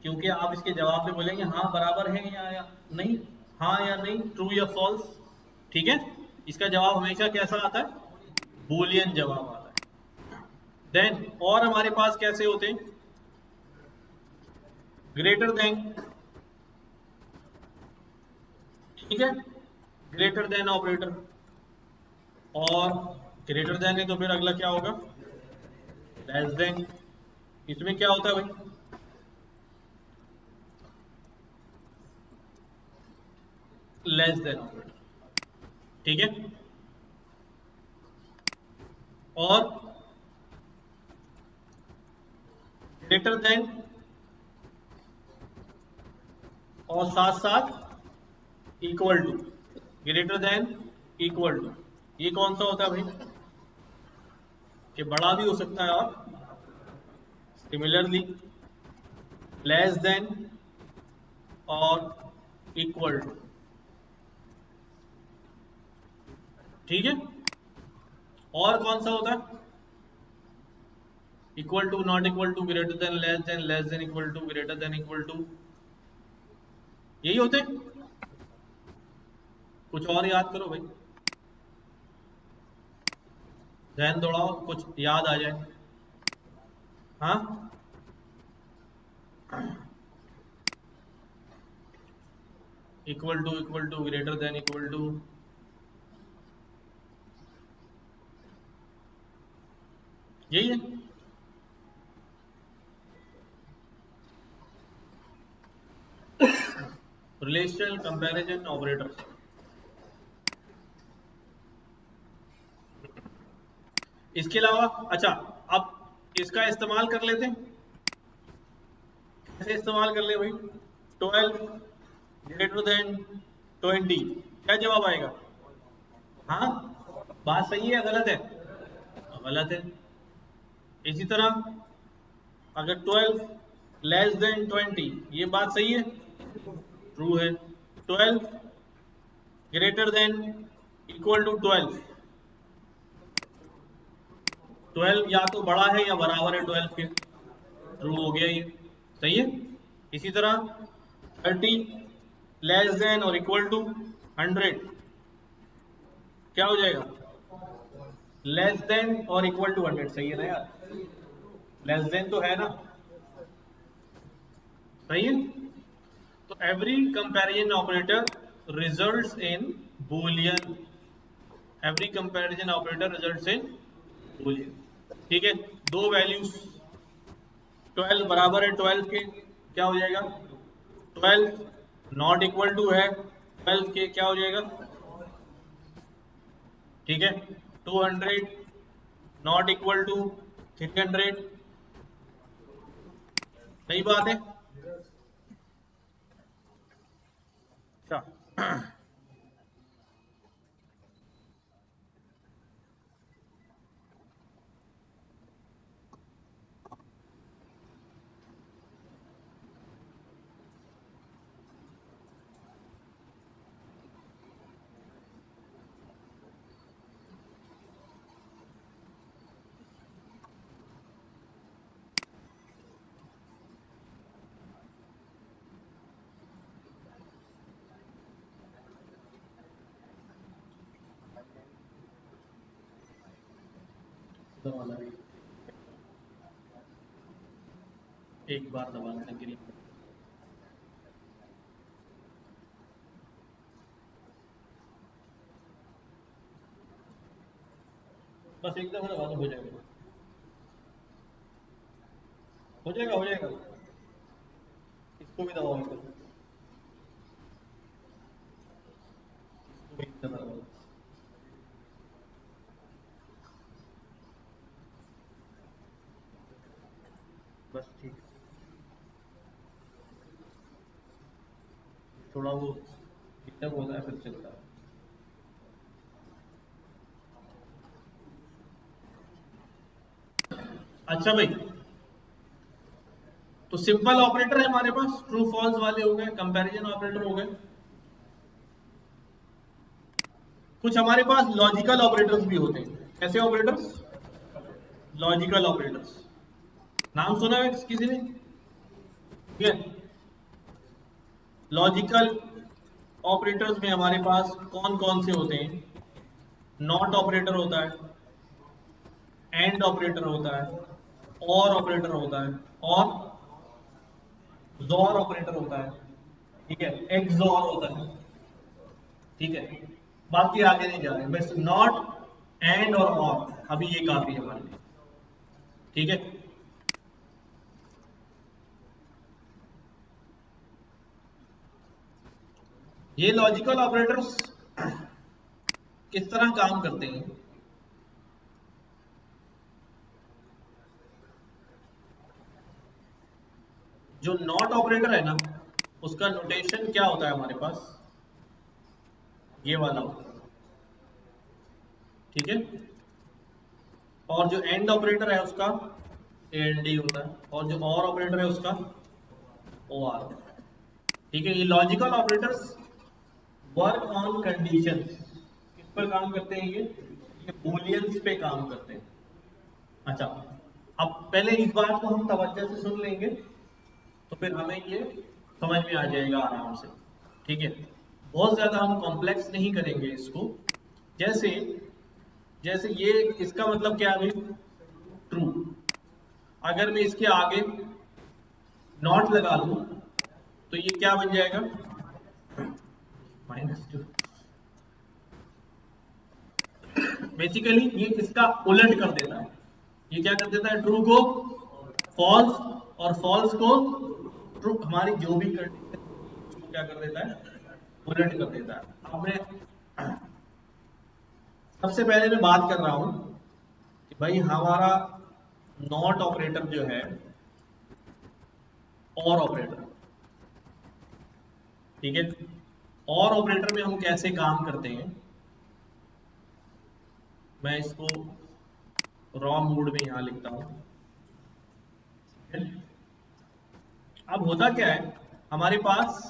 क्योंकि आप इसके जवाब में बोलेंगे हाँ बराबर है या नहीं, हाँ या नहीं, ट्रू या फॉल्स, ठीक है। इसका जवाब हमेशा कैसा आता है? बूलियन जवाब आता है। देन और हमारे पास कैसे होते हैं? ग्रेटर देन, ठीक है, ग्रेटर देन ऑपरेटर। और ग्रेटर देन है तो फिर अगला क्या होगा? Less than. इसमें क्या होता है भाई? लेस देन ऑपरेटर, ठीक है। और ग्रेटर देन और साथ साथ equal to, greater than, equal to, ये कौन सा होता है भाई? कि बड़ा भी हो सकता है और सिमिलरली लेस देन और इक्वल टू, ठीक है। और कौन सा होता है? Equal to, not equal to, greater than, less than equal to, greater than equal to, यही होते हैं। कुछ और याद करो भाई, ध्यान दौड़ाओ, कुछ याद आ जाए। हाँ, equal to, greater than, equal to, यही है। Relational comparison operator. इसके अलावा अच्छा, अब इसका इस्तेमाल कर लेते हैं। कैसे इस्तेमाल कर ले भाई? 12 ग्रेटर देन 20, क्या जवाब आएगा? हाँ, बात सही है या गलत है? गलत है। इसी तरह अगर 12 लेस देन 20, ये बात सही है? ट्रू है। 12 ग्रेटर देन इक्वल टू 12, 12 या तो बड़ा है या बराबर है 12 के, ट्रू हो गया ये, सही है। इसी तरह 30 लेस देन और इक्वल टू 100, क्या हो जाएगा? लेस देन और इक्वल टू 100, सही है ना यार? लेस देन तो है ना, सही है। तो every comparison operator results in Boolean, every comparison operator results in Boolean, ठीक है। दो वैल्यूज 12 बराबर है 12 के, क्या हो जाएगा 12 नॉट इक्वल टू है 12 के, क्या हो जाएगा, ठीक है 200 नॉट इक्वल टू 300, सही बात है। अच्छा दबा लगे, एक बार दबा लेना ग्रीन, बस एक दफा दबा दो हो जाएगा, हो जाएगा हो जाएगा। इसको भी दबाओ, इसको भी एक दफा दबाओ, बस ठीक है। थोड़ा वो डिस्टर्ब होता है फिर चलता है। अच्छा भाई, तो सिंपल ऑपरेटर है हमारे पास, ट्रू फॉल्स वाले हो गए, कंपैरिजन ऑपरेटर हो गए। कुछ हमारे पास लॉजिकल ऑपरेटर्स भी होते हैं। कैसे ऑपरेटर्स, लॉजिकल ऑपरेटर्स, नाम सुना है किसी ने, ठीक है। लॉजिकल ऑपरेटर्स में हमारे पास कौन कौन से होते हैं, नॉट ऑपरेटर होता है, एंड ऑपरेटर होता है, और ऑपरेटर होता है, और जोर ऑपरेटर होता है, ठीक है, एक्सॉर होता है, ठीक है। बाकी आगे नहीं जा रहे, बस नॉट एंड और अभी ये काफी है हमारे लिए, ठीक है। ये लॉजिकल ऑपरेटर्स किस तरह काम करते हैं, जो नॉट ऑपरेटर है ना, उसका नोटेशन क्या होता है हमारे पास, ये वाला होता है, ठीक है। और जो एंड ऑपरेटर है उसका एंड डी होता है, और जो और ऑपरेटर है उसका ओ आर होता है, ठीक है। ये logical operators work on condition, किस पर काम करते हैं ये बूलियंस पे काम करते हैं। अच्छा, अब पहले इस बात को हम तवज्जो से सुन लेंगे, तो फिर हमें ये समझ में आ जाएगा आराम से, ठीक है। बहुत ज्यादा हम कॉम्प्लेक्स नहीं करेंगे इसको। जैसे जैसे ये, इसका मतलब क्या है, ट्रू। अगर मैं इसके आगे नॉट लगा दूं तो ये क्या बन जाएगा, -2। बेसिकली ये इसका उलट कर देता है, ये क्या कर देता है, ट्रू को फॉल्स और फॉल्स को ट्रू, हमारी जो भी कंडीशन क्या कर देता है, उलट कर देता है। अब मैं सबसे पहले मैं बात कर रहा हूं कि भाई हमारा नॉट ऑपरेटर जो है, और ऑपरेटर, ठीक है। और ऑपरेटर में हम कैसे काम करते हैं, मैं इसको रॉ मोड में यहां लिखता हूं। अब होता क्या है हमारे पास,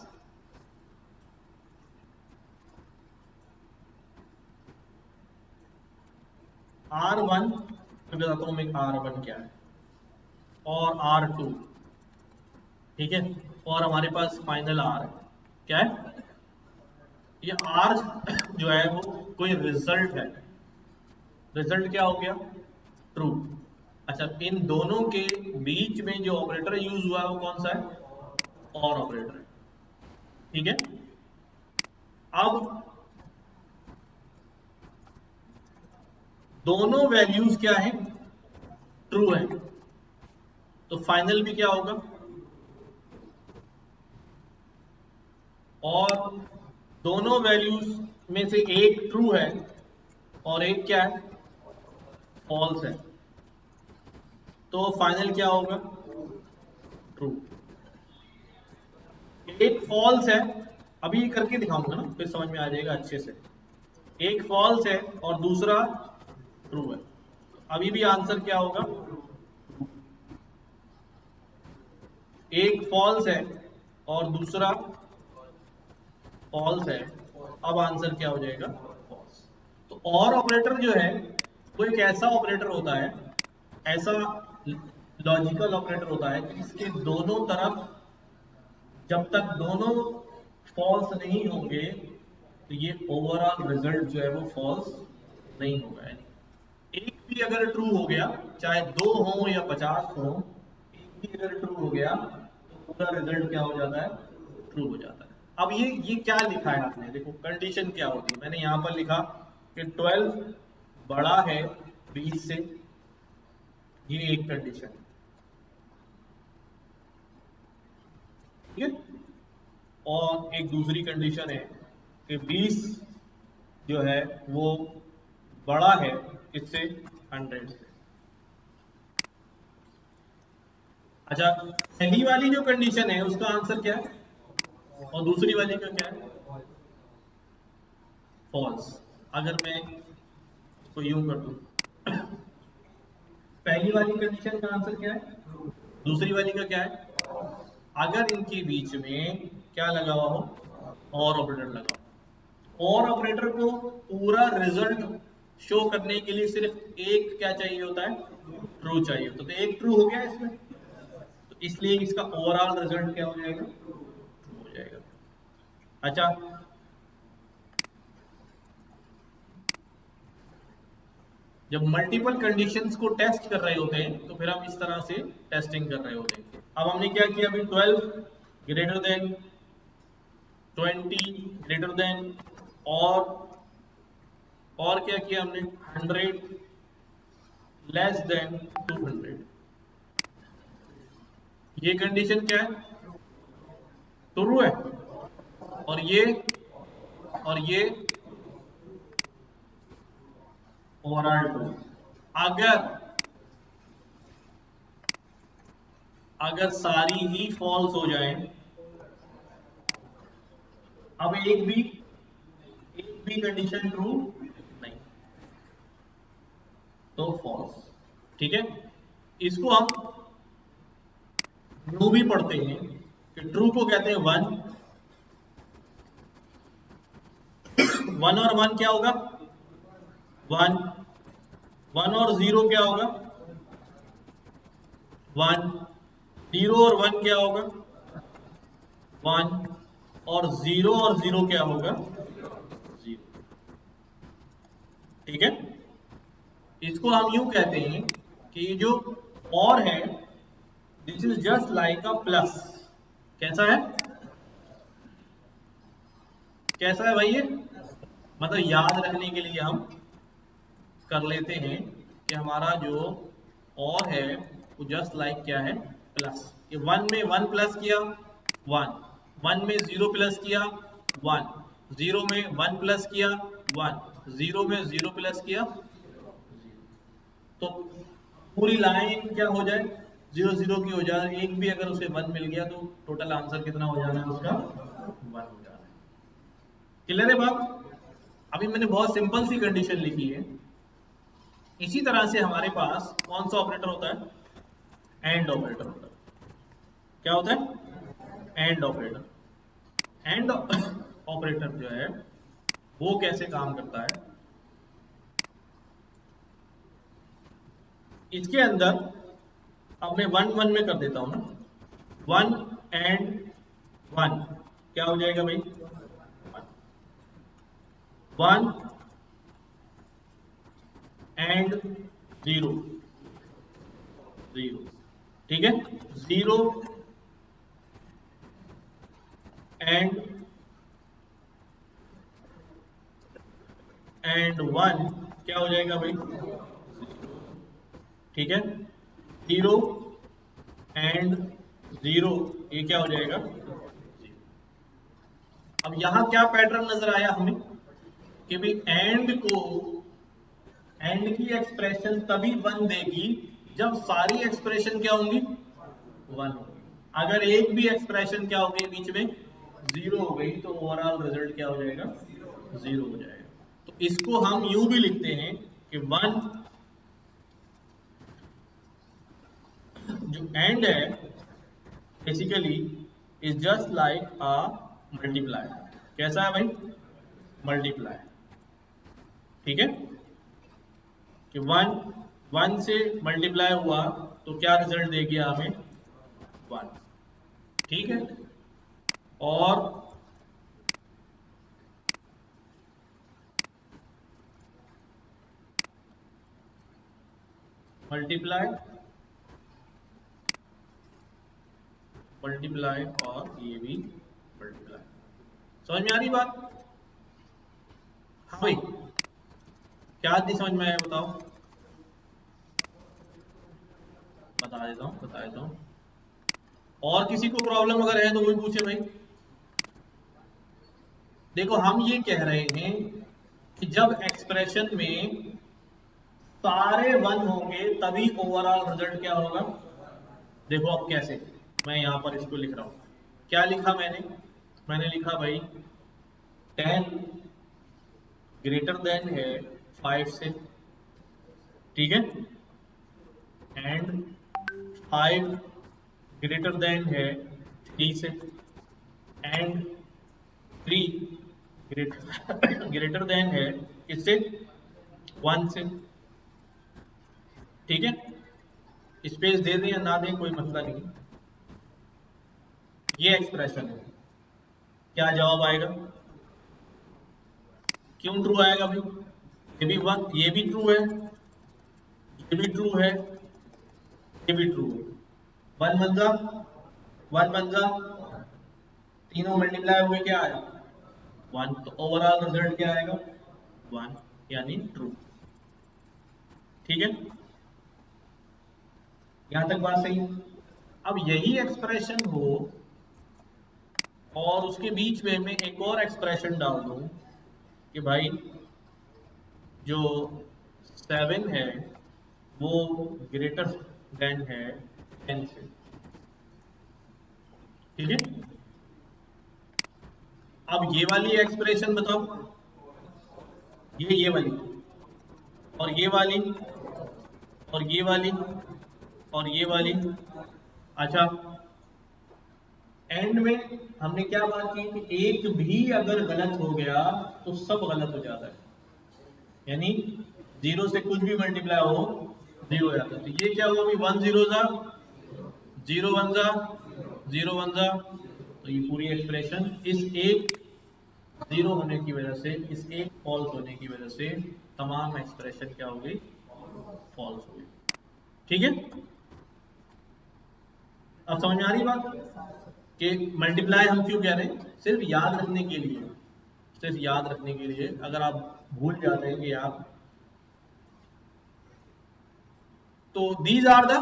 R1, मैं बताता हूं मैं R1 क्या है, और R2, ठीक है, और हमारे पास फाइनल R है, क्या है ये R जो है वो कोई रिजल्ट है, रिजल्ट क्या हो गया, ट्रू। अच्छा, इन दोनों के बीच में जो ऑपरेटर यूज हुआ है वो कौन सा है, और ऑपरेटर है, ठीक है। अब दोनों वैल्यूज क्या है, ट्रू है, तो फाइनल भी क्या होगा, और दोनों वैल्यूज में से एक ट्रू है और एक क्या है, फॉल्स है, तो फाइनल क्या होगा, ट्रू। एक फॉल्स है, अभी करके दिखाऊंगा ना, फिर समझ में आ जाएगा अच्छे से। एक फॉल्स है और दूसरा ट्रू है, अभी भी आंसर क्या होगा, एक फॉल्स है और दूसरा फॉल्स है, अब आंसर क्या हो जाएगा, फॉल्स। तो और ऑपरेटर जो है वो एक ऐसा ऑपरेटर होता है, ऐसा लॉजिकल ऑपरेटर होता है कि इसके दोनों तरफ जब तक दोनों फॉल्स नहीं होंगे तो ये ओवरऑल रिजल्ट जो है वो फॉल्स नहीं होगा। यानी एक भी अगर ट्रू हो गया, चाहे 2 हो या 50 हो, एक भी अगर ट्रू हो गया तो पूरा रिजल्ट क्या हो जाता है, ट्रू हो जाता है। अब ये क्या लिखा है आपने, देखो कंडीशन क्या होती है, मैंने यहां पर लिखा कि 12 बड़ा है 20 से, ये एक कंडीशन है, ठीक है। और एक दूसरी कंडीशन है कि 20 जो है वो बड़ा है इससे, 100 से। अच्छा, पहली वाली जो कंडीशन है उसका आंसर क्या है, और दूसरी वाली का क्या है, फॉल्स। अगर मैं इसको यूं कर दूं, पहली वाली कंडीशन का आंसर क्या है, दूसरी वाली का क्या है, अगर इनके बीच में क्या लगा हुआ हो, और ऑपरेटर लगा हो, और ऑपरेटर को पूरा रिजल्ट शो करने के लिए सिर्फ एक क्या चाहिए होता है, ट्रू चाहिए होता है। तो एक ट्रू हो गया इसमें, तो इसलिए इसका ओवरऑल रिजल्ट क्या हो जाएगा, ट्रू हो जाएगा। अच्छा, जब मल्टीपल कंडीशंस को टेस्ट कर रहे होते हैं तो फिर हम इस तरह से टेस्टिंग कर रहे होते हैं। अब हमने क्या किया, अभी 12 ग्रेटर देन 20 ग्रेटर देन, और क्या किया हमने, 100 लेस देन 200। ये कंडीशन क्या है, ट्रू है, और ये ओवरऑल ट्रू। अगर अगर सारी ही फॉल्स हो जाए, अब एक भी कंडीशन ट्रू नहीं, तो फॉल्स, ठीक है। इसको हम ट्रू भी पढ़ते हैं कि ट्रू को कहते हैं 1, 1 और 1 क्या होगा, 1, 1 और 0 क्या होगा, 1, 0 और 1 क्या होगा, 1, और 0 क्या होगा, 0, ठीक है। इसको हम यूं कहते हैं कि ये जो और है, this is just like a plus. कैसा है, कैसा है भाई ये, मतलब याद रखने के लिए हम कर लेते हैं कि हमारा जो और है वो जस्ट लाइक क्या है, प्लस। ये 1 में 1 प्लस किया 1, 1 में 0 प्लस किया 1, 0 में 1 प्लस किया 1, 0 में 0 प्लस किया 0। तो पूरी लाइन क्या हो जाए, 0 0 की हो जाए, एक भी अगर उसे 1 मिल गया तो टोटल आंसर कितना हो जाना है उसका, 1 हो जाना है। क्लियर है बात। अभी मैंने बहुत सिंपल सी कंडीशन लिखी है। इसी तरह से हमारे पास कौन सा ऑपरेटर होता है, एंड ऑपरेटर होता है। क्या होता है, एंड ऑपरेटर। एंड ऑपरेटर जो है वो कैसे काम करता है, इसके अंदर अब मैं 1 1 में कर देता हूं ना, 1 एंड 1 क्या हो जाएगा भाई, 1 एंड 0 0, ठीक है। 0 एंड 1 क्या हो जाएगा भाई, ठीक है। 0 एंड 0, ये क्या हो जाएगा? अब यहां क्या पैटर्न नजर आया हमें कि भाई एंड की एक्सप्रेशन तभी 1 देगी जब सारी एक्सप्रेशन क्या होंगी? 1 होगी। अगर एक भी एक्सप्रेशन क्या हो गई बीच में? 0 हो गई, तो ओवरऑल रिजल्ट क्या हो जाएगा? 0 हो जाएगा। तो इसको हम यूं भी लिखते हैं कि 1 जो एंड है basically is just like a multiply. कैसा है भाई? मल्टीप्लाई। ठीक है कि 1 से मल्टीप्लाई हुआ तो क्या रिजल्ट देगी हमें? 1। ठीक है, और मल्टीप्लाई मल्टीप्लाई और ये भी मल्टीप्लाई। समझ में आ रही बात? हाँ भाई, क्या नहीं समझ में आया बताओ? बता देता हूँ। और किसी को प्रॉब्लम अगर है तो वही पूछे भाई। देखो, हम ये कह रहे हैं कि जब एक्सप्रेशन में सारे 1 होंगे तभी ओवरऑल रिजल्ट क्या होगा? देखो अब कैसे, मैं यहां पर इसको लिख रहा हूं। क्या लिखा मैंने लिखा भाई 10 ग्रेटर देन है 5 से, ठीक है, एंड 5 ग्रेटर देन है 3 से, एंड 3 ग्रेटर देन है इससे 1 से। ठीक है, स्पेस दे दें या ना दें कोई मसला नहीं। ये एक्सप्रेशन है, क्या जवाब आएगा? क्यों ट्रू आएगा भाई? ये भी 1, ये भी ट्रू है, ये भी ट्रू है, ये भी ट्रू है। 1 बन जा, तीनों मल्टीप्लाई हुए क्या आया? 1। तो ओवरऑल रिजल्ट क्या आएगा? 1, यानी ट्रू। ठीक है, यहां तक बात सही है। अब यही एक्सप्रेशन हो और उसके बीच में मैं एक और एक्सप्रेशन डाल दूं कि भाई जो 7 है वो ग्रेटर देन है 10 से। ठीक है, अब ये वाली एक्सप्रेशन बताओ, ये वाली, और ये वाली, और ये वाली, और ये वाली। अच्छा, एंड में हमने क्या बात की कि एक भी अगर गलत हो गया तो सब गलत हो जाता है, यानी 0 से कुछ भी मल्टीप्लाई हो 0 हो जाता है। तो ये क्या हुआ अभी? 1 0 जा, 0 1 जा, 0 1 जा। तो ये पूरी एक्सप्रेशन इस एक 0 होने की वजह से, इस एक फॉल्स होने की वजह से तमाम एक्सप्रेशन क्या हो गई? फॉल्स हो गई। ठीक है, अब समझ में आ रही बात कि मल्टीप्लाई हम क्यों कह रहे हैं? सिर्फ याद रखने के लिए, सिर्फ याद रखने के लिए। अगर आप भूल जाते हैं कि आप, तो these are the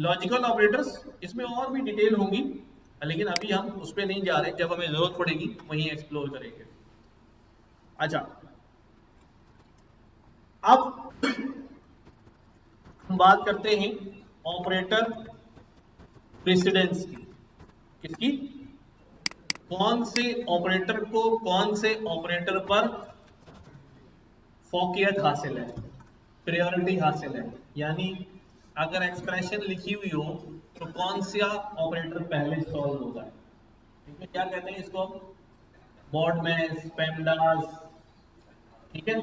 logical operators. इसमें और भी डिटेल होंगी लेकिन अभी हम उस पर नहीं जा रहे, जब हमें जरूरत पड़ेगी वहीं एक्सप्लोर करेंगे। अच्छा, अब हम बात करते हैं ऑपरेटर प्रेसिडेंस की। किसकी? कौन से ऑपरेटर को कौन से ऑपरेटर पर फोकियत हासिल है, प्रायोरिटी हासिल है। यानी अगर एक्सप्रेशन लिखी हुई हो तो कौन सा ऑपरेटर पहले सॉल्व होगा। ठीक है, क्या कहते हैं इसको? बॉडमैस, पेमडास। ठीक है,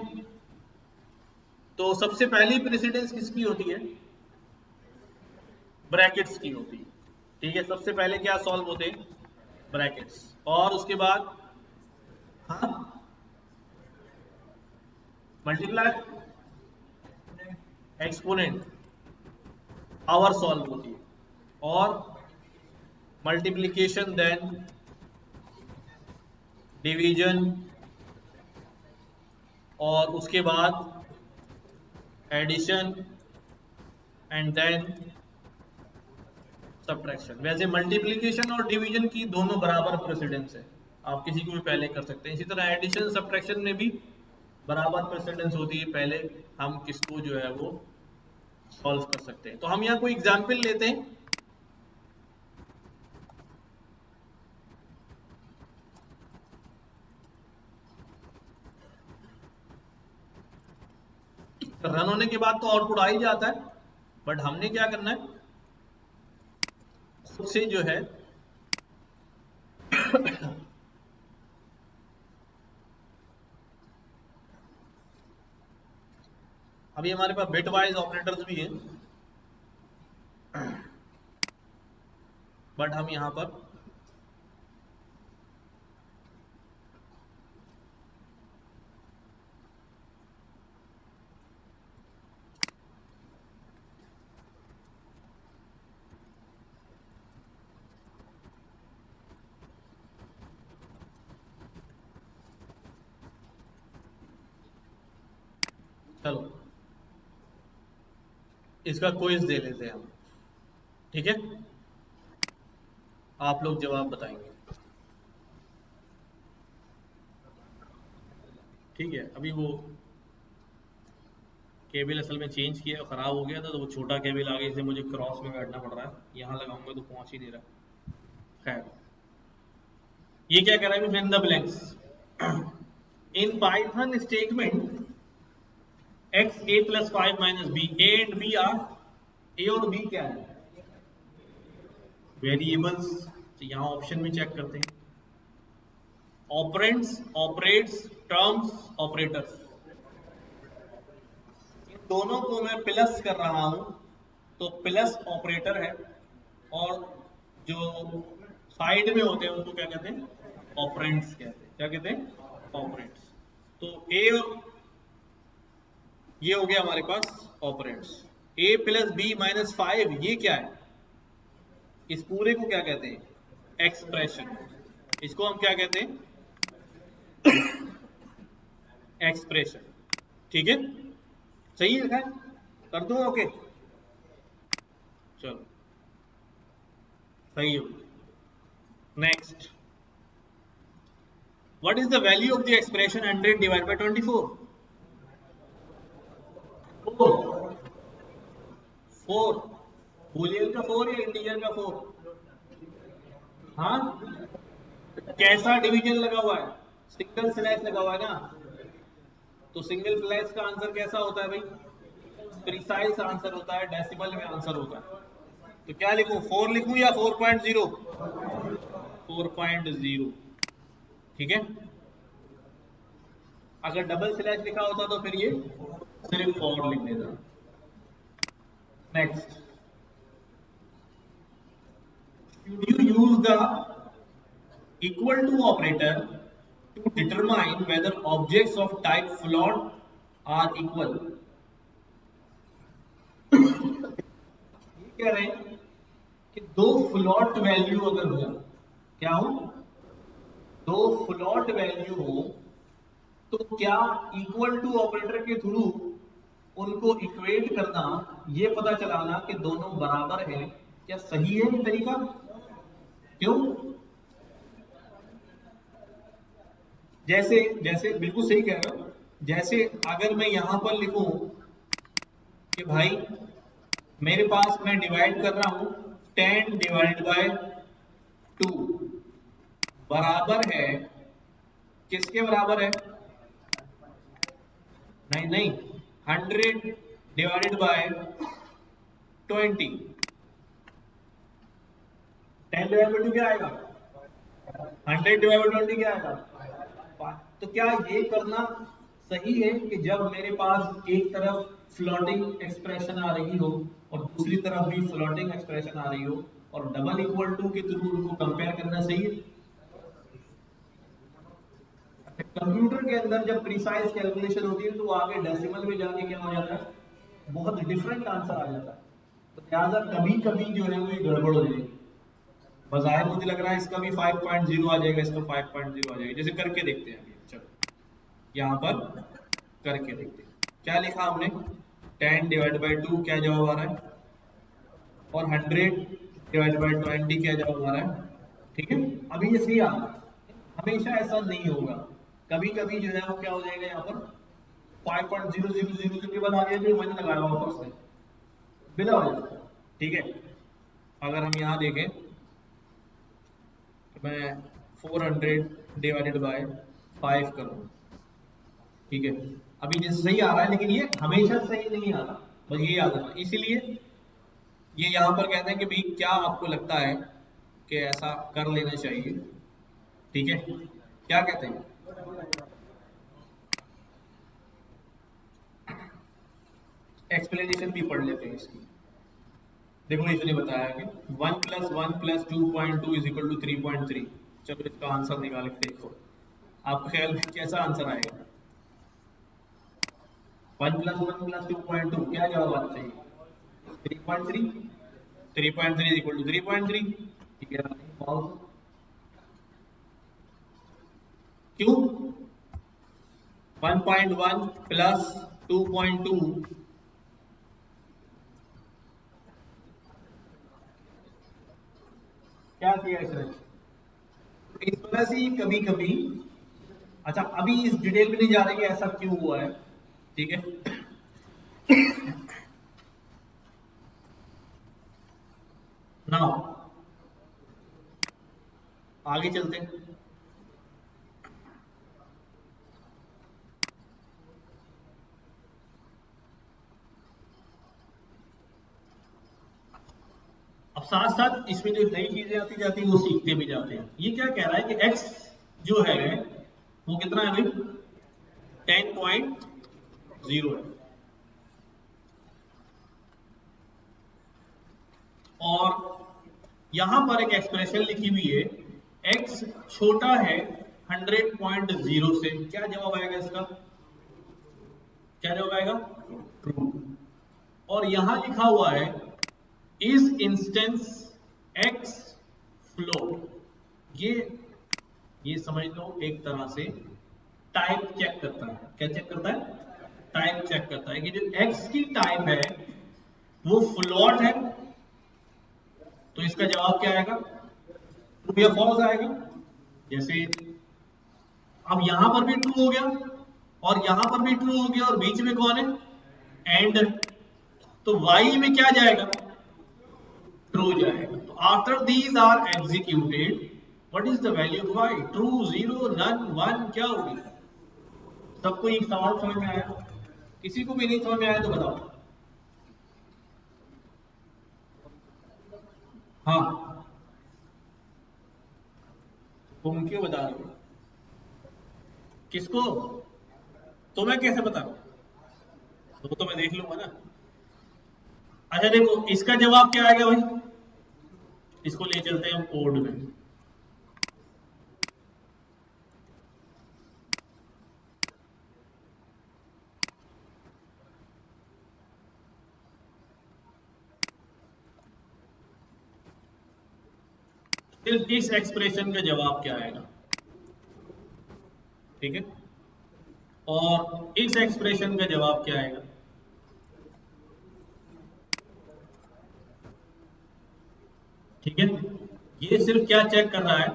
तो सबसे पहली प्रेसिडेंस किसकी होती है? ब्रैकेट्स की होती है। ठीक है, सबसे पहले क्या सॉल्व होते हैं? ब्रैकेट्स। और उसके बाद हाँ, मल्टीप्लाई, एक्सपोनेंट, पावर सॉल्व होती है, और मल्टीप्लिकेशन देन डिवीजन, और उसके बाद एडिशन, एंड देन सब्ट्रैक्शन। वैसे मल्टीप्लिकेशन और डिवीजन की दोनों बराबर प्रेसिडेंस है, आप किसी को भी पहले कर सकते हैं। इसी तरह एडिशन सब्ट्रैक्शन में भी बराबर प्रेसिडेंस होती है, पहले हम किसको जो है वो सॉल्व कर सकते हैं। तो हम यहाँ कोई एग्जाम्पल लेते हैं। रन होने के बाद तो आउटपुट आ ही जाता है, बट हमने क्या करना है, खुद से जो है अभी हमारे पास बिट वाइज ऑपरेटर्स भी हैं, बट हम यहां पर चलो इसका क्विज दे लेते हैं हम, ठीक है? आप लोग जवाब बताएंगे, ठीक है? अभी वो केबल असल में चेंज किया, खराब हो गया था, तो वो छोटा केबल आ गया, इसलिए मुझे क्रॉस में बैठना पड़ रहा है। यहाँ लगाऊंगा तो पहुंच ही नहीं रहा। खैर, ये क्या कह रहा है, fill in the blanks. In Python statement x a plus 5 minus b, a and b are, a और b क्या है, वेरिएबल्स। तो यहाँ ऑप्शन में चेक करते हैं, ऑपरेंड्स, ऑपरेट्स, टर्म्स, ऑपरेटर्स, इन दोनों को मैं प्लस कर रहा हूं तो प्लस ऑपरेटर है, और जो साइड में होते हैं उनको क्या कहते हैं, ऑपरेंड्स कहते हैं। क्या कहते हैं, ऑपरेंड्स। तो ए, ये हो गया हमारे पास operands. a plus B minus 5, ये क्या है, इस पूरे को क्या कहते हैं, एक्सप्रेशन। इसको हम क्या कहते हैं, एक्सप्रेशन। ठीक है, सही लिखा है, कर दूं ओके? चलो सही हो। Next, what is the value of the expression 100 divide by 24? 4। Boolean का 4 या इंटीजर का 4? हाँ, कैसा डिवीजन लगा हुआ है, सिंगल स्लैश लगा हुआ है ना, तो सिंगल स्लैश का आंसर कैसा होता है भाई, प्रिसाइज आंसर होता है, डेसिमल में आंसर होता है। तो क्या लिखूं, 4 लिखूं या 4.0? 4.0, ठीक है। अगर डबल स्लैश लिखा होता तो फिर ये सिर्फ 4 लिख देता। Next, should you use the equal to operator to determine whether objects of type float are equal? ये कह रहे हैं कि दो फ्लोट वैल्यू अगर हो, क्या हो, दो फ्लोट वैल्यू हो, तो क्या इक्वल टू ऑपरेटर के थ्रू उनको इक्वेट करना, ये पता चलाना कि दोनों बराबर है, क्या सही है ये तरीका? क्यों? जैसे जैसे बिल्कुल सही कह रहे हो, जैसे अगर मैं यहां पर लिखूं कि भाई मेरे पास, मैं डिवाइड कर रहा हूं 10 डिवाइड बाय 2 बराबर है, किसके बराबर है, नहीं नहीं, 100 डिवाइडेड बाय 20, 10 डिवाइड बाय 2 क्या आएगा, 100 डिवाइड बाय 20 क्या आएगा। तो क्या ये करना सही है कि जब मेरे पास एक तरफ फ्लोटिंग एक्सप्रेशन आ रही हो और दूसरी तरफ भी फ्लोटिंग एक्सप्रेशन आ रही हो, और डबल इक्वल टू के थ्रू उनको कंपेयर करना सही है? कंप्यूटर के अंदर जब प्रिसाइज कैलकुलेशन होती है तो आगे डेसिमल में जाके क्या हो जाता है, बहुत डिफरेंट आंसर आ जाता है। तो लिहाजा कभी कभी जो है वो ये गड़बड़ हो जाएगी। बजाय मुझे लग रहा है इसका भी 5.0 आ जाएगा, इसका 5.0 आ जाएगा। जैसे करके देखते हैं अभी, चलो यहाँ पर करके देखते हैं। क्या लिखा हमने, 10 डिवाइड बाई 2, क्या जवाब आ रहा है, और 100 डिवाइड बाय 20 क्या जवाब आ रहा है, ठीक है। अभी ये सही आ रहा है, हमेशा ऐसा नहीं होगा, कभी कभी जो है वो क्या हो जाएगा यहाँ पर 5.0000 के बाद आ गया तो मैंने लगाया वापस से बिना वजह, ठीक है। अगर हम यहाँ देखें तो मैं 400 डिवाइडेड बाय 5 करूँ, ठीक है। अभी जैसे सही आ रहा है लेकिन ये हमेशा सही नहीं आ रहा, बस ये याद रखना। इसीलिए ये यहाँ पर कहते हैं कि भाई क्या आपको लगता है कि ऐसा कर लेना चाहिए, ठीक है, क्या कहते हैं। एक्सप्लेनेशन भी पढ़ लेते हैं इसकी। देखो इसने बताया कि 1 + 1 + 2.2 = 3.3। चलो इसका आंसर निकाल के देखो, आपके ख्याल में कैसा आंसर आएगा। 1 + 1 + 2.2 क्या जवाब आना चाहिए, 3.3। 3.3 = 3.3, ठीक है। क्यों 1.1 + 2.2 क्या किया इसने, इस वजह से कभी कभी, अच्छा अभी इस डिटेल में नहीं जा रही है ऐसा क्यों हुआ है, ठीक है। ना आगे चलते हैं। अब साथ साथ इसमें जो नई चीजें आती जाती है वो सीखते भी जाते हैं। ये क्या कह रहा है कि x जो है वो कितना है भाई, 10.0 है, और यहां पर एक एक्सप्रेशन लिखी हुई है x छोटा है 100.0 से, क्या जवाब आएगा इसका, क्या जवाब आएगा, ट्रू। और यहां लिखा हुआ है इस इंस्टेंस x फ्लोट, ये समझ लो एक तरह से टाइप चेक करता है। क्या चेक करता है, टाइप चेक करता है कि जो x की टाइप है वो फ्लोट है, तो इसका जवाब क्या आएगा, ट्रू या फॉल्स आएगा। जैसे अब यहां पर भी ट्रू हो गया और यहां पर भी ट्रू हो गया और बीच में कौन है, एंड, तो y में क्या जाएगा, ट्रू जाएगा। तो after these are executed what is the value of y, true, zero, none, one, क्या होगी। सबको एक सवाल समझ में आया, किसी को भी नहीं समझ में आया तो बताओ। हाँ तुम क्यों बता रहे हो, किसको, तो मैं कैसे बता, तो मैं देख लूंगा ना। अच्छा देखो इसका जवाब क्या आएगा भाई, इसको ले चलते हैं हम कोड में। फिर इस एक्सप्रेशन का जवाब क्या आएगा, ठीक है, और इस एक्सप्रेशन का जवाब क्या आएगा, ठीक है। ये सिर्फ क्या चेक कर रहा है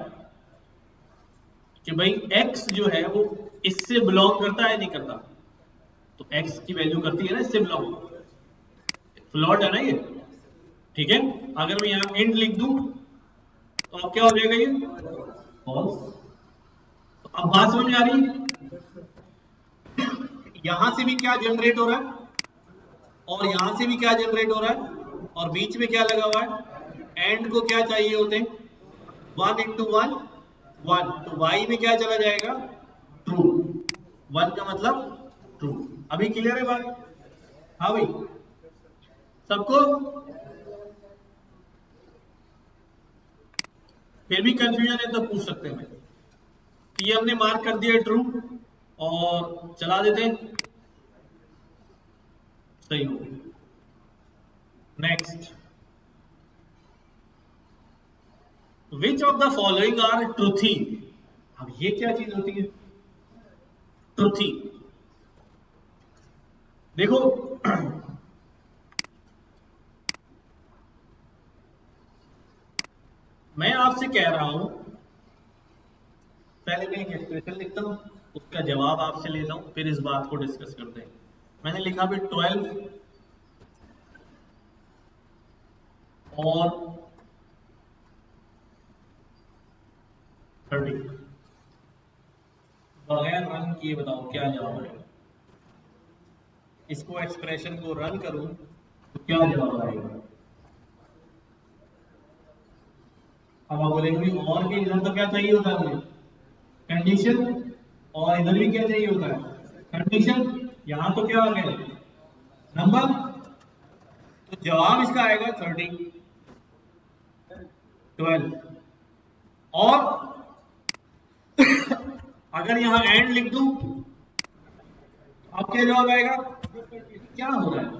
कि भाई x जो है वो इससे बिलोंग करता है नहीं करता, तो x की वैल्यू करती है ना इससे बिलोंग, फ्लॉट है ना ये, ठीक है। अगर मैं यहाँ इंड लिख दूं तो अब क्या हो जाएगा ये फॉल्स। तो अब बात समझ में आ रही है, यहां से भी क्या जनरेट हो रहा है और यहां से भी क्या जनरेट हो रहा है और बीच में क्या लगा हुआ है, एंड को क्या चाहिए होते हैं 1 × 1 1, तो y में क्या चला जाएगा, ट्रू, 1 का मतलब ट्रू। अभी क्लियर है बात, हाँ भाई सबको, फिर भी कंफ्यूजन है तो पूछ सकते हैं। तो ये हमने मार्क कर दिया ट्रू और चला देते हैं, सही हो गया। Next, which of the following are truthy, अब ये क्या चीज होती है ट्रूथी, देखो मैं आपसे कह रहा हूं, पहले मैं एक एक्सप्रेशन लिखता हूं, उसका जवाब आपसे लेता हूं, फिर इस बात को डिस्कस करते हैं। मैंने लिखा भी 12 और 30, बगैर रन किए बताओ क्या जवाब है। इसको एक्सप्रेशन को रन करूं तो क्या जवाब आएगा। अब आप बोलेंगे और भी इधर तो क्या चाहिए होता है मुझे, कंडीशन, और इधर भी क्या चाहिए होता है, कंडीशन। यहां तो क्या आ गया, नंबर, तो जवाब इसका आएगा 30, 12। और अगर यहां एंड लिख दूं, अब क्या जवाब आएगा, क्या हो रहा है,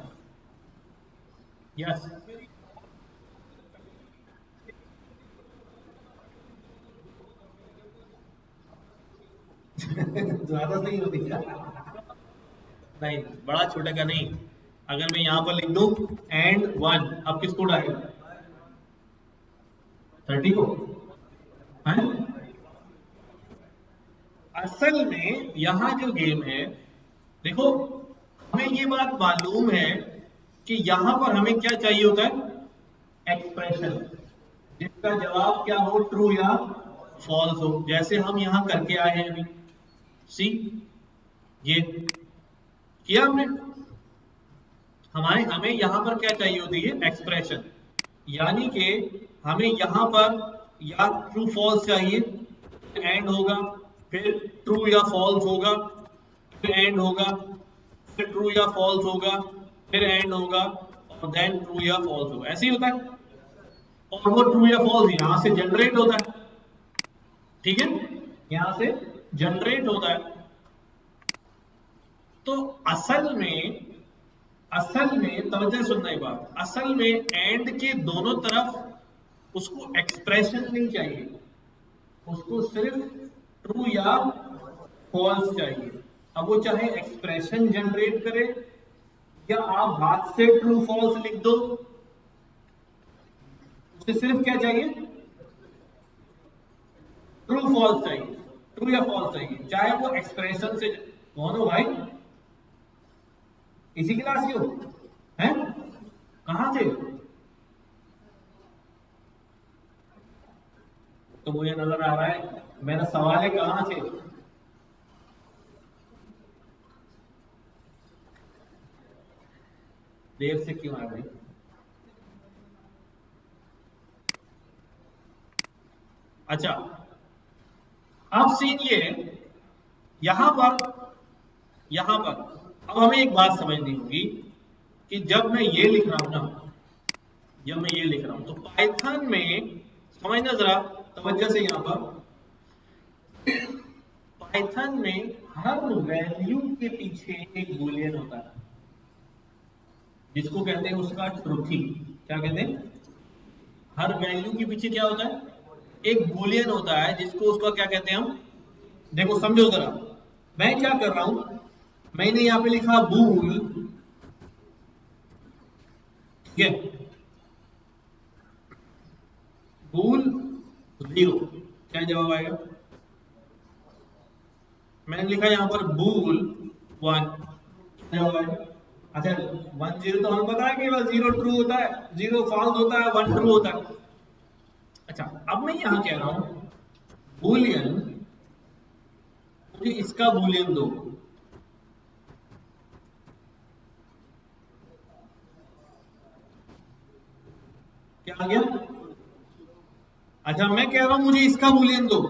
यस। ज्यादा सही होती क्या, नहीं बड़ा छोटे का नहीं। अगर मैं यहां पर लिख दूं एंड 1, अब किसको उड़ाएगा, 30 को है। असल में यहां जो गेम है, देखो हमें ये बात मालूम है कि यहां पर हमें क्या चाहिए होता है, एक्सप्रेशन, जिसका जवाब क्या हो, ट्रू या फॉल्स हो, जैसे हम यहां करके आए हैं अभी। सी, ये किया हमने। हमारे हमें यहां पर क्या चाहिए होती है, एक्सप्रेशन, यानी कि हमें यहां पर या ट्रू फॉल्स चाहिए, एंड होगा, फिर ट्रू या फॉल्स होगा, फिर एंड होगा, फिर ट्रू या फॉल्स होगा, फिर एंड होगा, और देन ट्रू या फॉल्स होगा, ऐसे ही होता है। और वो ट्रू या फॉल्स यहां से जनरेट होता है, ठीक है, यहां से जनरेट होता है। तो असल में तवज्जो सुनना एक बात, असल में एंड के दोनों तरफ उसको एक्सप्रेशन नहीं चाहिए, उसको सिर्फ ट्रू या फॉल्स चाहिए। अब वो चाहे एक्सप्रेशन जनरेट करे या आप हाथ से ट्रू फॉल्स लिख दो, उसे सिर्फ क्या चाहिए, ट्रू फॉल्स चाहिए, ट्रू या फॉल्स चाहिए, चाहे वो एक्सप्रेशन से। कौन हो भाई, इसी क्लास के हो, हैं, कहां से, तो मुझे नजर आ रहा है, मेरा सवाल है कहां से। देर से क्यों आया भाई, अच्छा। अब सीन ये है, यहां पर अब हमें एक बात समझनी होगी कि जब मैं ये लिख रहा हूं ना, जब मैं ये लिख रहा हूं तो पाइथन में, समझना जरा तवज्जो से, यहां पर पाइथन में हर वैल्यू के पीछे एक बूलियन होता है, जिसको कहते हैं उसका ट्रूथी। क्या कहते हैं, हर वैल्यू के पीछे क्या होता है, एक बूलियन होता है, जिसको उसका क्या कहते हैं हम, देखो समझो जरा, मैं क्या कर रहा हूं, मैंने यहां पे लिखा बूल, ठीक है, बूल 0, क्या जवाब आएगा, मैंने लिखा यहां पर बूल 1, क्या जवाब आएगा। अच्छा, 1 0 तो हमें पता है कि बस 0 ट्रू होता है, 0 फॉल्स होता है, 1 ट्रू होता है। अच्छा, अब मैं यहां कह रहा हूं बूलियन, मुझे इसका बूलियन दो, क्या आ गया। अच्छा, मैं कह रहा हूं मुझे इसका बूलियन दो,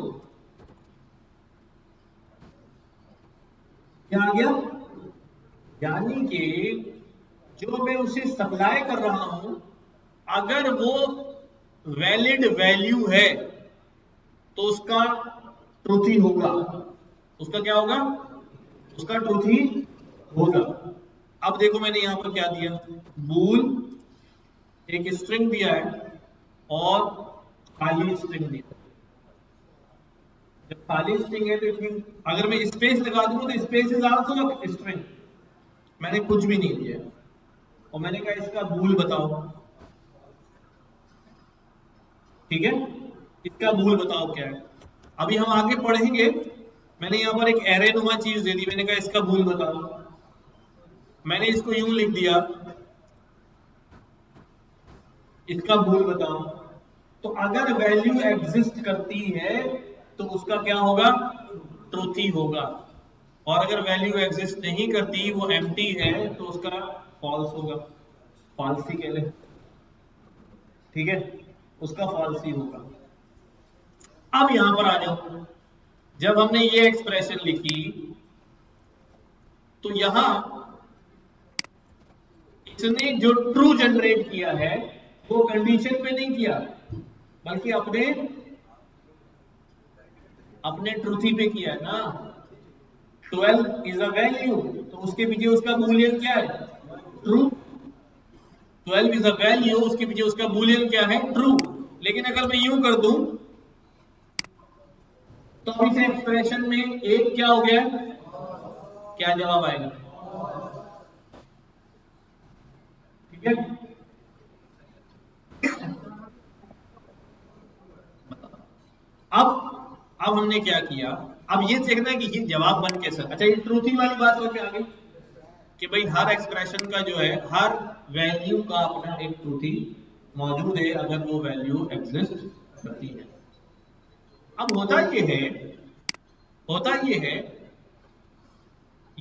क्या आ गया, यानी कि जो मैं उसे सप्लाई कर रहा हूं, अगर वो वैलिड वैल्यू है तो उसका ट्रूथ ही होगा, उसका क्या होगा, उसका ट्रूथ ही होगा। अब देखो मैंने यहां पर क्या दिया, बूल, एक स्ट्रिंग दिया है और खाली स्ट्रिंग दिया है। जब खाली स्ट्रिंग है तो इसमें अगर मैं स्पेस लगा दूं तो स्पेस इज आल्सो स्ट्रिंग, मैंने कुछ भी नहीं दिया, और मैंने कहा इसका बूल बताओ, ठीक है। इसका मूल बताओ क्या है। अभी हम आगे पढ़ेंगे। मैंने यहाँ पर एक एरे नुमा चीज दे दी, मैंने कहा इसका मूल बताओ। मैंने इसको यूं लिख दिया, इसका मूल बताओ। तो अगर वैल्यू एग्जिस्ट करती है तो उसका क्या होगा, ट्रूथ ही होगा। और अगर वैल्यू एग्जिस्ट नहीं करती, वो एम्प्टी है, तो उसका फॉल्स होगा, फॉल्स ही कह ले, ठीक है, उसका फॉल्स ही होगा। अब यहां पर आ जाओ, जब हमने ये एक्सप्रेशन लिखी तो यहां इसने जो ट्रू जनरेट किया है वो कंडीशन पे नहीं किया, बल्कि अपने अपने ट्रूथी पे किया है ना। 12 इज अ वैल्यू, तो उसके पीछे उसका बूलियन क्या है, ट्रू। 12 इज अ वैल्यू, उसके पीछे उसका बूलियन क्या है, ट्रू। लेकिन अगर मैं यूं कर दूं तो अब इस एक्सप्रेशन में एक क्या हो गया, क्या जवाब आएगा, ठीक है। अब हमने क्या किया, अब ये देखना कि ये जवाब बन कैसा। अच्छा, ये ट्रूथी वाली बात हो क्या आगे, कि भाई हर एक्सप्रेशन का जो है, हर वैल्यू का अपना एक ट्रूथी मौजूद है अगर वो वैल्यू एग्जिस्ट करती है। अब होता ये है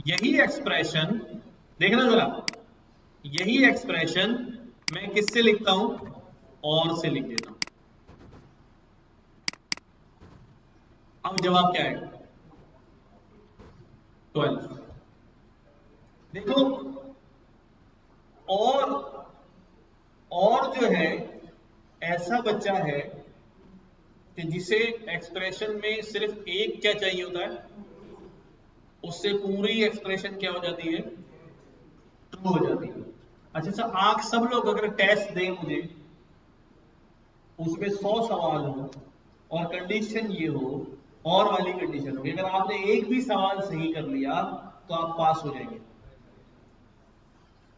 यही एक्सप्रेशन, देखना जरा, यही एक्सप्रेशन मैं किससे लिखता हूं, और से लिख देता हूं। अब जवाब क्या है, 12। देखो, और जो है ऐसा बच्चा है कि जिसे एक्सप्रेशन में सिर्फ एक क्या चाहिए होता है, उससे पूरी एक्सप्रेशन क्या हो जाती है, ट्रू हो जाती है। अच्छा, आप सब लोग अगर टेस्ट दें मुझे, उसमें 100 सवाल हो और कंडीशन ये हो, और वाली कंडीशन होगी, अगर आपने एक भी सवाल सही कर लिया तो आप पास हो जाएंगे,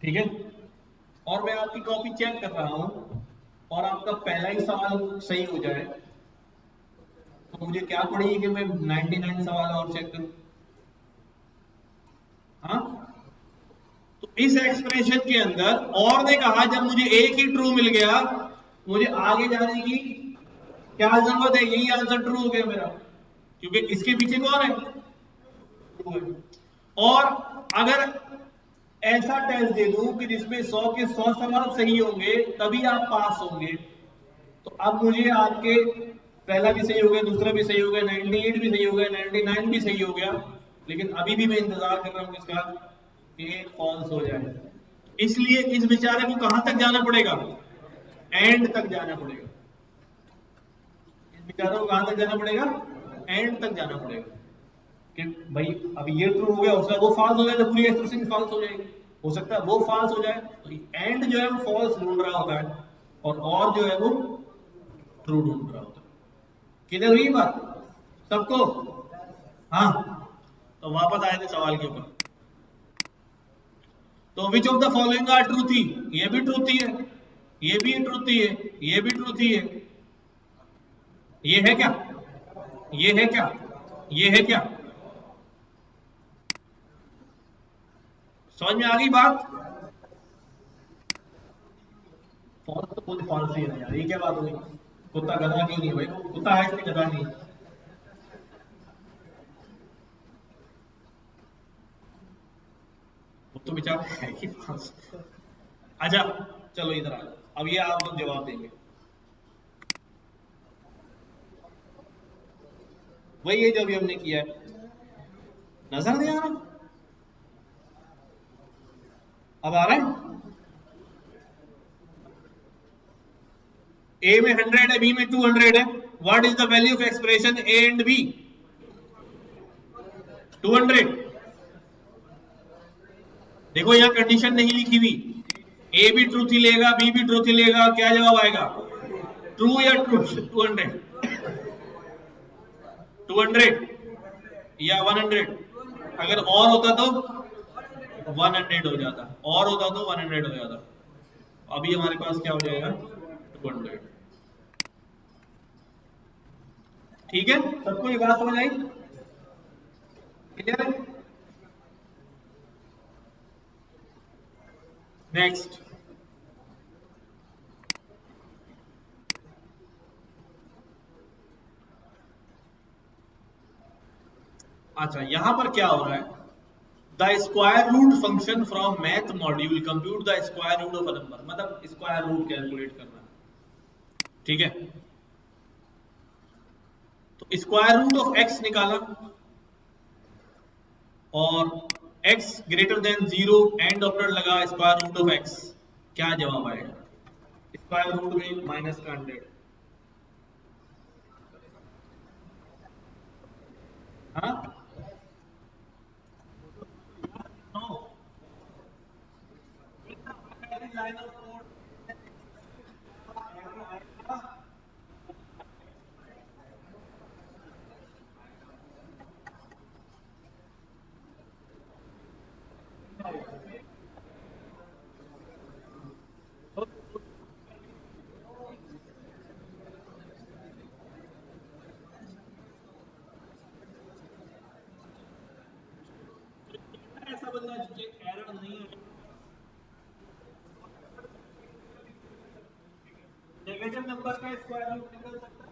ठीक है। और मैं आपकी कॉपी चेक कर रहा हूं और आपका पहला ही सवाल सही हो जाए तो मुझे क्या पड़ेगी कि मैं 99 सवाल और चेक करूं, हाँ। तो इस एक्सप्रेशन के अंदर और ने कहा जब मुझे एक ही ट्रू मिल गया, मुझे आगे जाने की क्या जरूरत है, यही आंसर ट्रू हो गया मेरा, क्योंकि इसके पीछे कौन है, ट्रू है। और अगर ऐसा टेस्ट दे दूं कि जिसमें 100 के 100 सवाल सही होंगे तभी आप पास होंगे, तो अब मुझे आपके पहला भी सही हो गया, दूसरा भी सही हो गया, 98 भी सही हो गया, 99 भी सही हो गया, लेकिन अभी भी मैं इंतजार कर रहा हूं किसका, कि एक फॉल्स हो जाए। इसलिए इस बेचारे को कहां तक जाना पड़ेगा, एंड तक जाना पड़ेगा। इस बेचारे को कहां तक जाना पड़ेगा, एंड तक जाना पड़ेगा, कि भाई अब ये ट्रू हो गया, उसका वो फॉल्स हो जाए तो पूरी एक्सप्रेशन फॉल्स हो जाएगी। हो सकता है वो फॉल्स हो जाए, तो एंड जो है वो फॉल्स ढूंढ रहा होता है और जो है वो ट्रू ढूंढ रहा होता है। क्लियर हुई बात सबको, हाँ। तो वापस आए थे सवाल के ऊपर। तो which of the following are truthy, ये भी ट्रूथी है, ये भी ट्रूथी है, ये भी ट्रूथी है, ये है क्या, ये है क्या, ये है क्या, समझ में आ गई बात। फॉल्स तो खुद फॉल्स ही है यार, ये क्या बात हुई, कुत्ता गधा क्यों नहीं है भाई, कुत्ता है इसलिए गधा नहीं है। वो तो बेचारा है ही फॉल्स। अच्छा, चलो इधर आ जाओ, अब ये आप लोग जवाब देंगे। वही है जो अभी हमने किया है, नजर नहीं आ रहा, अब आ रहा है। ए में 100 है, बी में 200 है, what is the value of expression a and b, 200। देखो यहाँ कंडीशन नहीं लिखी हुई, ए भी ट्रूथ ही लेगा, बी भी ट्रूथ ही लेगा, क्या जवाब आएगा, ट्रू या ट्रूथ, 200, 200 या 100। अगर और होता तो 100 हो जाता, और होता तो 100 हो जाता। अभी हमारे पास क्या हो जाएगा, 200। ठीक है, सबको ये बात समझ आई? क्लियर है? नेक्स्ट, अच्छा यहां पर क्या हो रहा है, the square root function from math module compute the square root of a number, मतलब स्क्वायर रूट कैलकुलेट करना है, ठीक है। तो स्क्वायर रूट ऑफ एक्स निकाला और x greater than 0 and operator लगा स्क्वायर रूट ऑफ x, क्या जवाब आएगा? स्क्वायर रूट में माइनस का 100, हाँ नो, लाइन ऑफ कोड ऐसा बनना चाहिए, एरर नहीं है, नेगेटिव नंबर का स्क्वायर रूट निकल सकता है,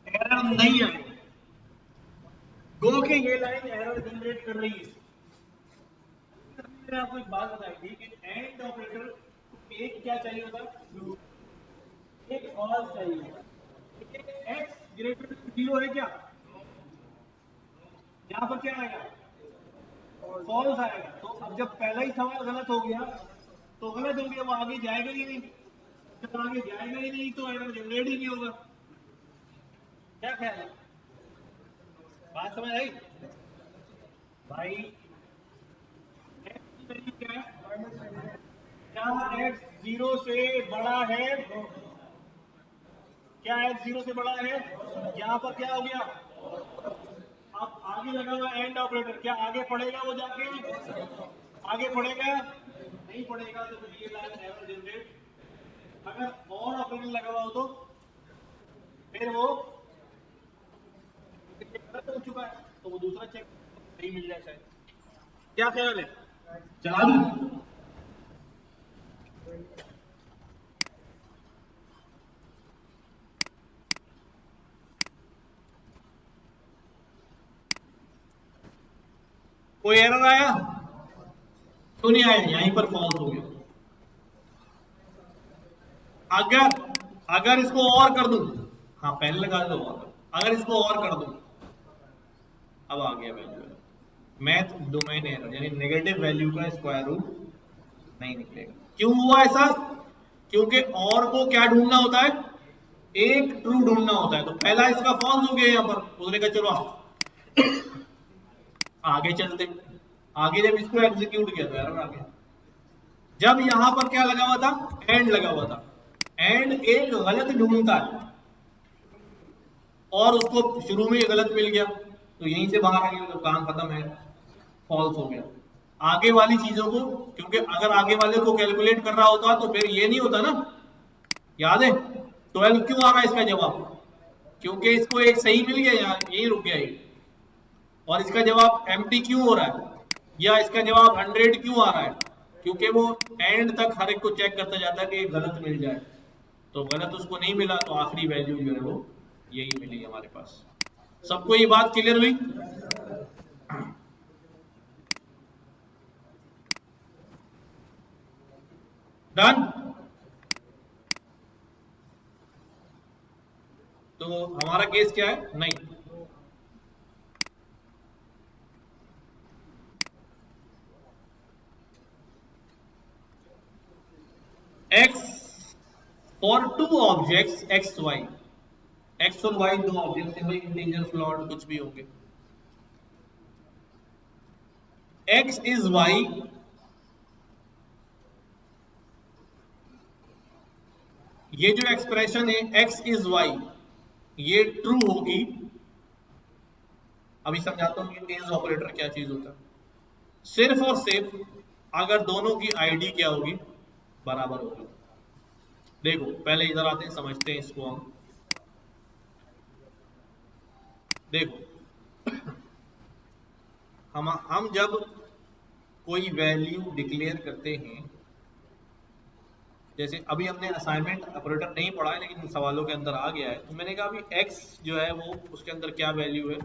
एरर नहीं है, गो के ये लाइन एरर जनरेट कर रही है। मैंने आपको एक बात बताई थी कि एंड ऑपरेटर एक क्या चाहिए होता, एक फॉल्स चाहिए होता, एक्स ग्रेटर देन 0 है क्या, यहाँ पर क्या आएगा, फॉल्स आएगा। तो अब जब पहला ही सवाल गलत हो गया तो गलत हो गया, वो आगे जाएगा ही नहीं, जब आगे जाएगा ही नहीं तो एरर जनरेट ही नहीं होगा। क्या ख्याल है, बात समझ आई भाई? एक्स की वैल्यू क्या है, क्या एक्स 0 से बड़ा है, क्या एक्स 0 से बड़ा है, यहाँ पर क्या हो गया, अब आगे लगा हुआ एंड ऑपरेटर, क्या आगे पढ़ेगा वो जाके, आगे पढ़ेगा नहीं पढ़ेगा, तो फिर ये लाइन एरर जनरेट, अगर और ऑपरेटर लगा हुआ हो तो फिर वो गलत हो चुका है, तो वो दूसरा चेक नहीं मिल जाए शायद। क्या ख्याल है, चला दूं? कोई एरर आया? क्यों नहीं आया, यहीं पर फॉल्स हो गया। अगर अगर इसको और कर दूं, हाँ पहले लगा दो, अगर इसको और कर दूं, अब आ गया वैल्यू, मैथ डोमेन एरर, यानी नेगेटिव वैल्यू का स्क्वायर रूट नहीं निकलेगा। क्यों हुआ ऐसा? क्योंकि और को क्या ढूंढना होता है, एक ट्रू ढूंढना होता है, तो पहला इसका फॉल्स हो गया, यहाँ पर उसने कहा चलो आगे चलते, आगे जब इसको एग्जीक्यूट किया तो एरर आ गया। जब यहां पर क्या लगा हुआ था, एंड लगा हुआ था, एंड एक गलत ढूंढता है और उसको शुरू में गलत मिल गया तो यहीं से बाहर आ गया, तो काम खत्म है, फॉल्स हो गया। आगे वाली चीजों को, क्योंकि अगर आगे वाले को कैलकुलेट कर रहा होता तो फिर ये नहीं होता ना, याद है 12 क्यों आ रहा है इसका जवाब, क्योंकि इसको एक सही मिल गया, यहाँ यही रुक गया ये, और इसका जवाब एम्प्टी क्यों हो रहा है, या इसका जवाब 100 क्यों आ रहा है, क्योंकि वो एंड तक हर एक को चेक करता जाता है कि गलत मिल जाए, तो गलत उसको नहीं मिला, तो आखिरी वैल्यू जो है वो यही मिली हमारे पास। सबको ये बात क्लियर हुई? डन। तो हमारा केस क्या है, नहीं, for two objects x y, x और वाई दो ऑब्जेक्ट है भाई, इंटीजर फ्लोट कुछ भी होंगे, एक्स इज वाई, ये जो एक्सप्रेशन है एक्स इज वाई ये ट्रू होगी। अभी समझाता हूं कि इज ऑपरेटर क्या चीज होता है। सिर्फ और सिर्फ अगर दोनों की आईडी क्या होगी, बराबर होगी। देखो पहले इधर आते हैं, समझते हैं इसको हम। देखो हम जब कोई वैल्यू डिक्लेयर करते हैं, जैसे अभी हमने असाइनमेंट ऑपरेटर नहीं पढ़ा है लेकिन सवालों के अंदर आ गया है, तो मैंने कहा अभी x जो है वो उसके अंदर क्या वैल्यू है,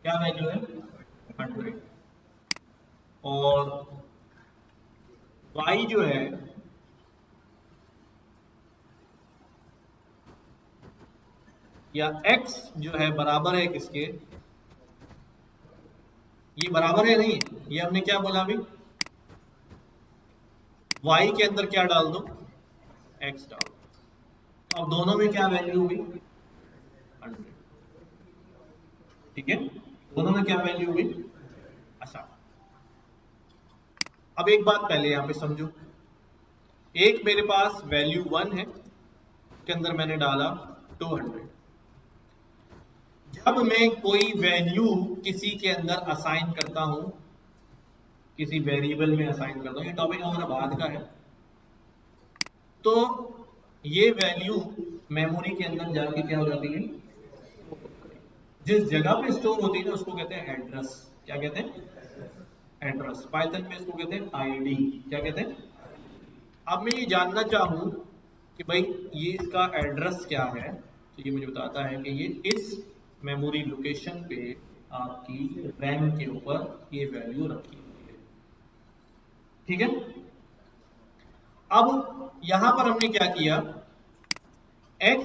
क्या वैल्यू है 100, और y जो है या x जो है बराबर है किसके, ये बराबर है नहीं, ये हमने क्या बोला अभी, y के अंदर क्या डाल दो, x डाल दो, तो अब दोनों में क्या वैल्यू होगी 100, ठीक है, दोनों में क्या वैल्यू हुई। अच्छा अब एक बात पहले यहां पे समझो, एक मेरे पास वैल्यू 1 है, के अंदर मैंने डाला 200, जब मैं कोई वैल्यू किसी के अंदर असाइन करता हूं, किसी वेरिएबल में असाइन करता हूं, ये टॉपिक हमारा बाद का है, तो ये वैल्यू मेमोरी के अंदर जाके क्या हो जाती है, जिस जगह पे स्टोर होती है ना उसको कहते हैं एड्रेस। क्या कहते हैं, एड्रेस। पाइथन में इसको कहते हैं आईडी। क्या कहते हैं। अब मैं ये जानना चाहूं कि भाई ये इसका एड्रेस क्या है, तो ये मुझे बताता है कि ये इस मेमोरी लोकेशन पे आपकी रैम के ऊपर ये वैल्यू रखी हुई है, ठीक है। अब यहां पर हमने क्या किया, x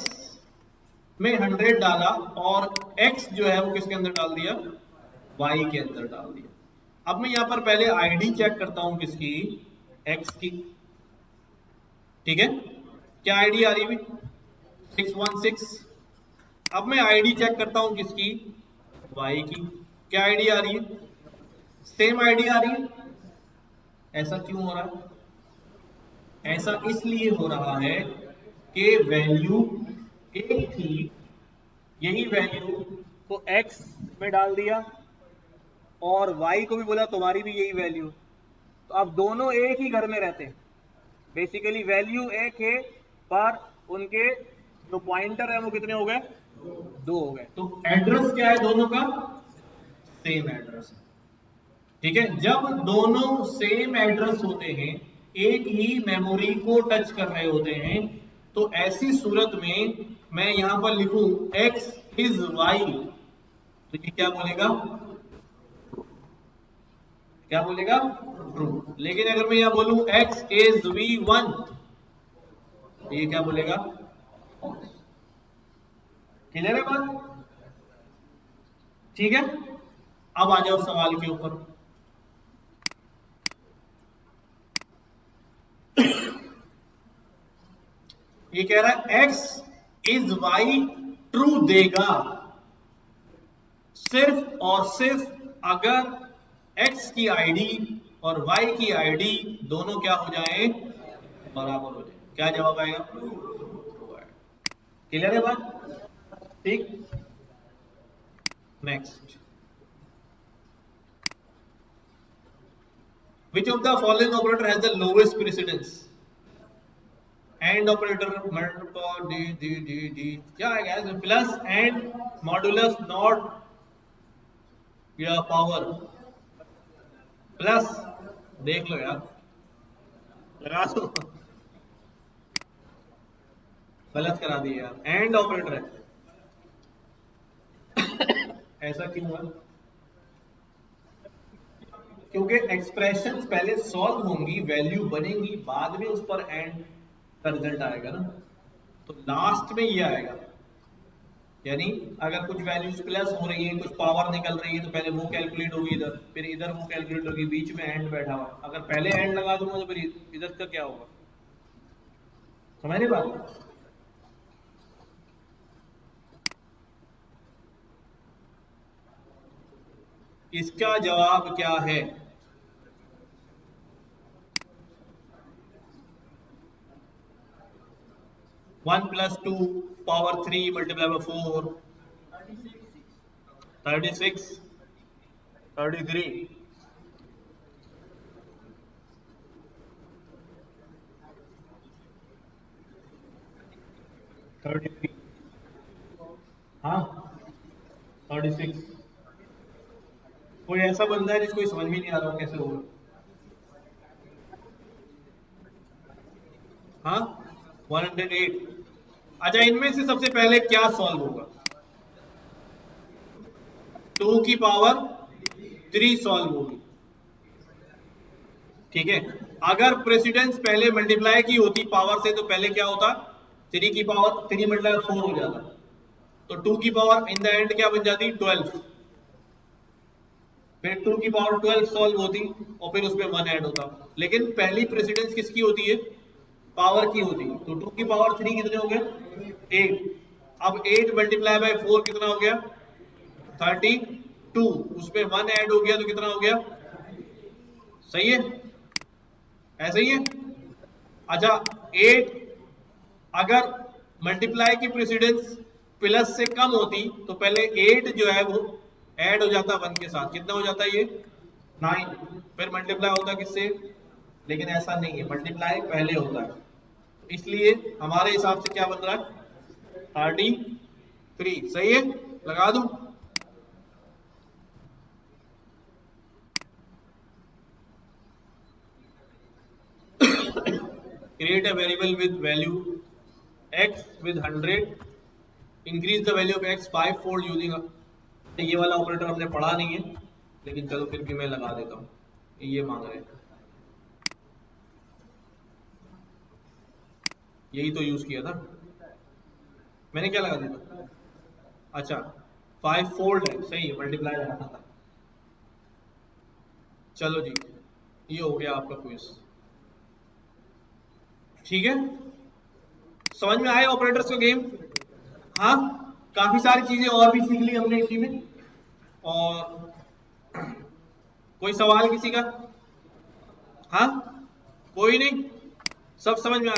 में 100 डाला और x जो है वो किसके अंदर डाल दिया, y के अंदर डाल दिया। अब मैं यहां पर पहले आईडी चेक करता हूं किसकी, x की, ठीक है। क्या आईडी आ रही है 616। अब मैं आईडी चेक करता हूं किसकी, y की। क्या आईडी आ रही है, सेम आईडी आ रही है। ऐसा क्यों हो रहा है, ऐसा इसलिए हो रहा है कि वैल्यू एक थी, यही वैल्यू को x में डाल दिया और y को भी बोला तुम्हारी भी यही वैल्यू, तो अब दोनों एक ही घर में रहते हैं। बेसिकली वैल्यू एक है पर उनके जो पॉइंटर है वो कितने हो गए, 2 हो गए। तो एड्रेस क्या है दोनों का, सेम एड्रेस है, ठीक है। जब दोनों सेम एड्रेस होते हैं, एक ही मेमोरी को टच कर रहे होते हैं, तो ऐसी सूरत में मैं यहां पर लिखूं x इज y, तो ये क्या बोलेगा, क्या बोलेगा, ट्रू। लेकिन अगर मैं यहां बोलूं x इज v1, तो ये क्या बोलेगा, क्लियर है बात, ठीक है। अब आ जाओ सवाल के ऊपर। ये कह रहा है x इज y ट्रू देगा सिर्फ और सिर्फ अगर x की आईडी और y की आईडी दोनों क्या हो जाए, बराबर हो जाए। क्या जवाब आएगा, क्लियर है बात, ठीक। Next, which of the following operator has the lowest precedence, and operator, multiple D D D D क्या है, प्लस एंड, मॉडुलस, नॉट या पावर। प्लस देख लो यार, लगा दो, गलत करा दिया यार, एंड ऑपरेटर है। ऐसा क्यों हुआ, क्योंकि एक्सप्रेशंस पहले सॉल्व होंगी, वैल्यू बनेगी, बाद में उस पर एंड का रिजल्ट आएगा ना, तो लास्ट में ये आएगा। यानी अगर कुछ वैल्यूज प्लस हो रही है, कुछ पावर निकल रही है, तो पहले वो कैलकुलेट होगी इधर, फिर इधर वो कैलकुलेट होगी, बीच में एंड बैठा हुआ। अगर पहले एंड लगा दूंगा तो फिर इधर का क्या होगा, समझ रहे बात? इसका जवाब क्या है? One plus two power 3 multiply by 4, 36, 33, 33, हाँ 36। कोई ऐसा बंदा है जिसको समझ में नहीं आ रहा कैसे होगा? हाँ 108। अच्छा, इनमें से सबसे पहले क्या सॉल्व होगा? 2 की पावर 3 सॉल्व होगी, ठीक है। अगर प्रेसिडेंस पहले मल्टीप्लाई की होती पावर से तो पहले क्या होता? 3 की पावर 3 मल्टीप्लाई 4 हो जाता, तो 2 की पावर इन द एंड क्या बन जाती? 12। फिर 2 की पावर 12 सॉल्व होती और फिर उसमें 1 ऐड होता। लेकिन पहली प्रेसिडेंस किसकी होती है? पावर की होती। तो 2 की पावर 3 कितने हो गए? 8। अब 8 मल्टीप्लाई बाय 4 कितना हो गया? 32। उसमें 1 ऐड हो गया तो कितना हो गया? सही है, ऐसा ही है। अच्छा, 8 अगर मल्टीप्लाई की प्रेसिडेंस प्लस से कम होती तो पहले 8 जो है वो ऐड हो जाता 1 के साथ, कितना हो जाता है ये? 9। फिर मल्टीप्लाई होता किससे? लेकिन ऐसा नहीं है, मल्टीप्लाई पहले होता है, तो इसलिए हमारे हिसाब से क्या बन रहा है? 33। सही है, लगा दूं? Create a variable with value x with 100, increase the value of x 5 fold using. ये वाला ऑपरेटर हमने पढ़ा नहीं है, लेकिन चलो फिर भी मैं लगा देता हूँ। ये मांग रहे हैं, यही तो यूज किया था मैंने, क्या लगा दिया था? अच्छा 5 फोल्ड है, सही है, मल्टीप्लाई लगाना था। चलो जी, ये हो गया आपका क्विज, ठीक है। समझ में आए ऑपरेटर्स का गेम? हाँ, काफी सारी चीजें और भी सीख ली हमने इसी में। और कोई सवाल किसी का? हाँ, कोई नहीं, सब समझ में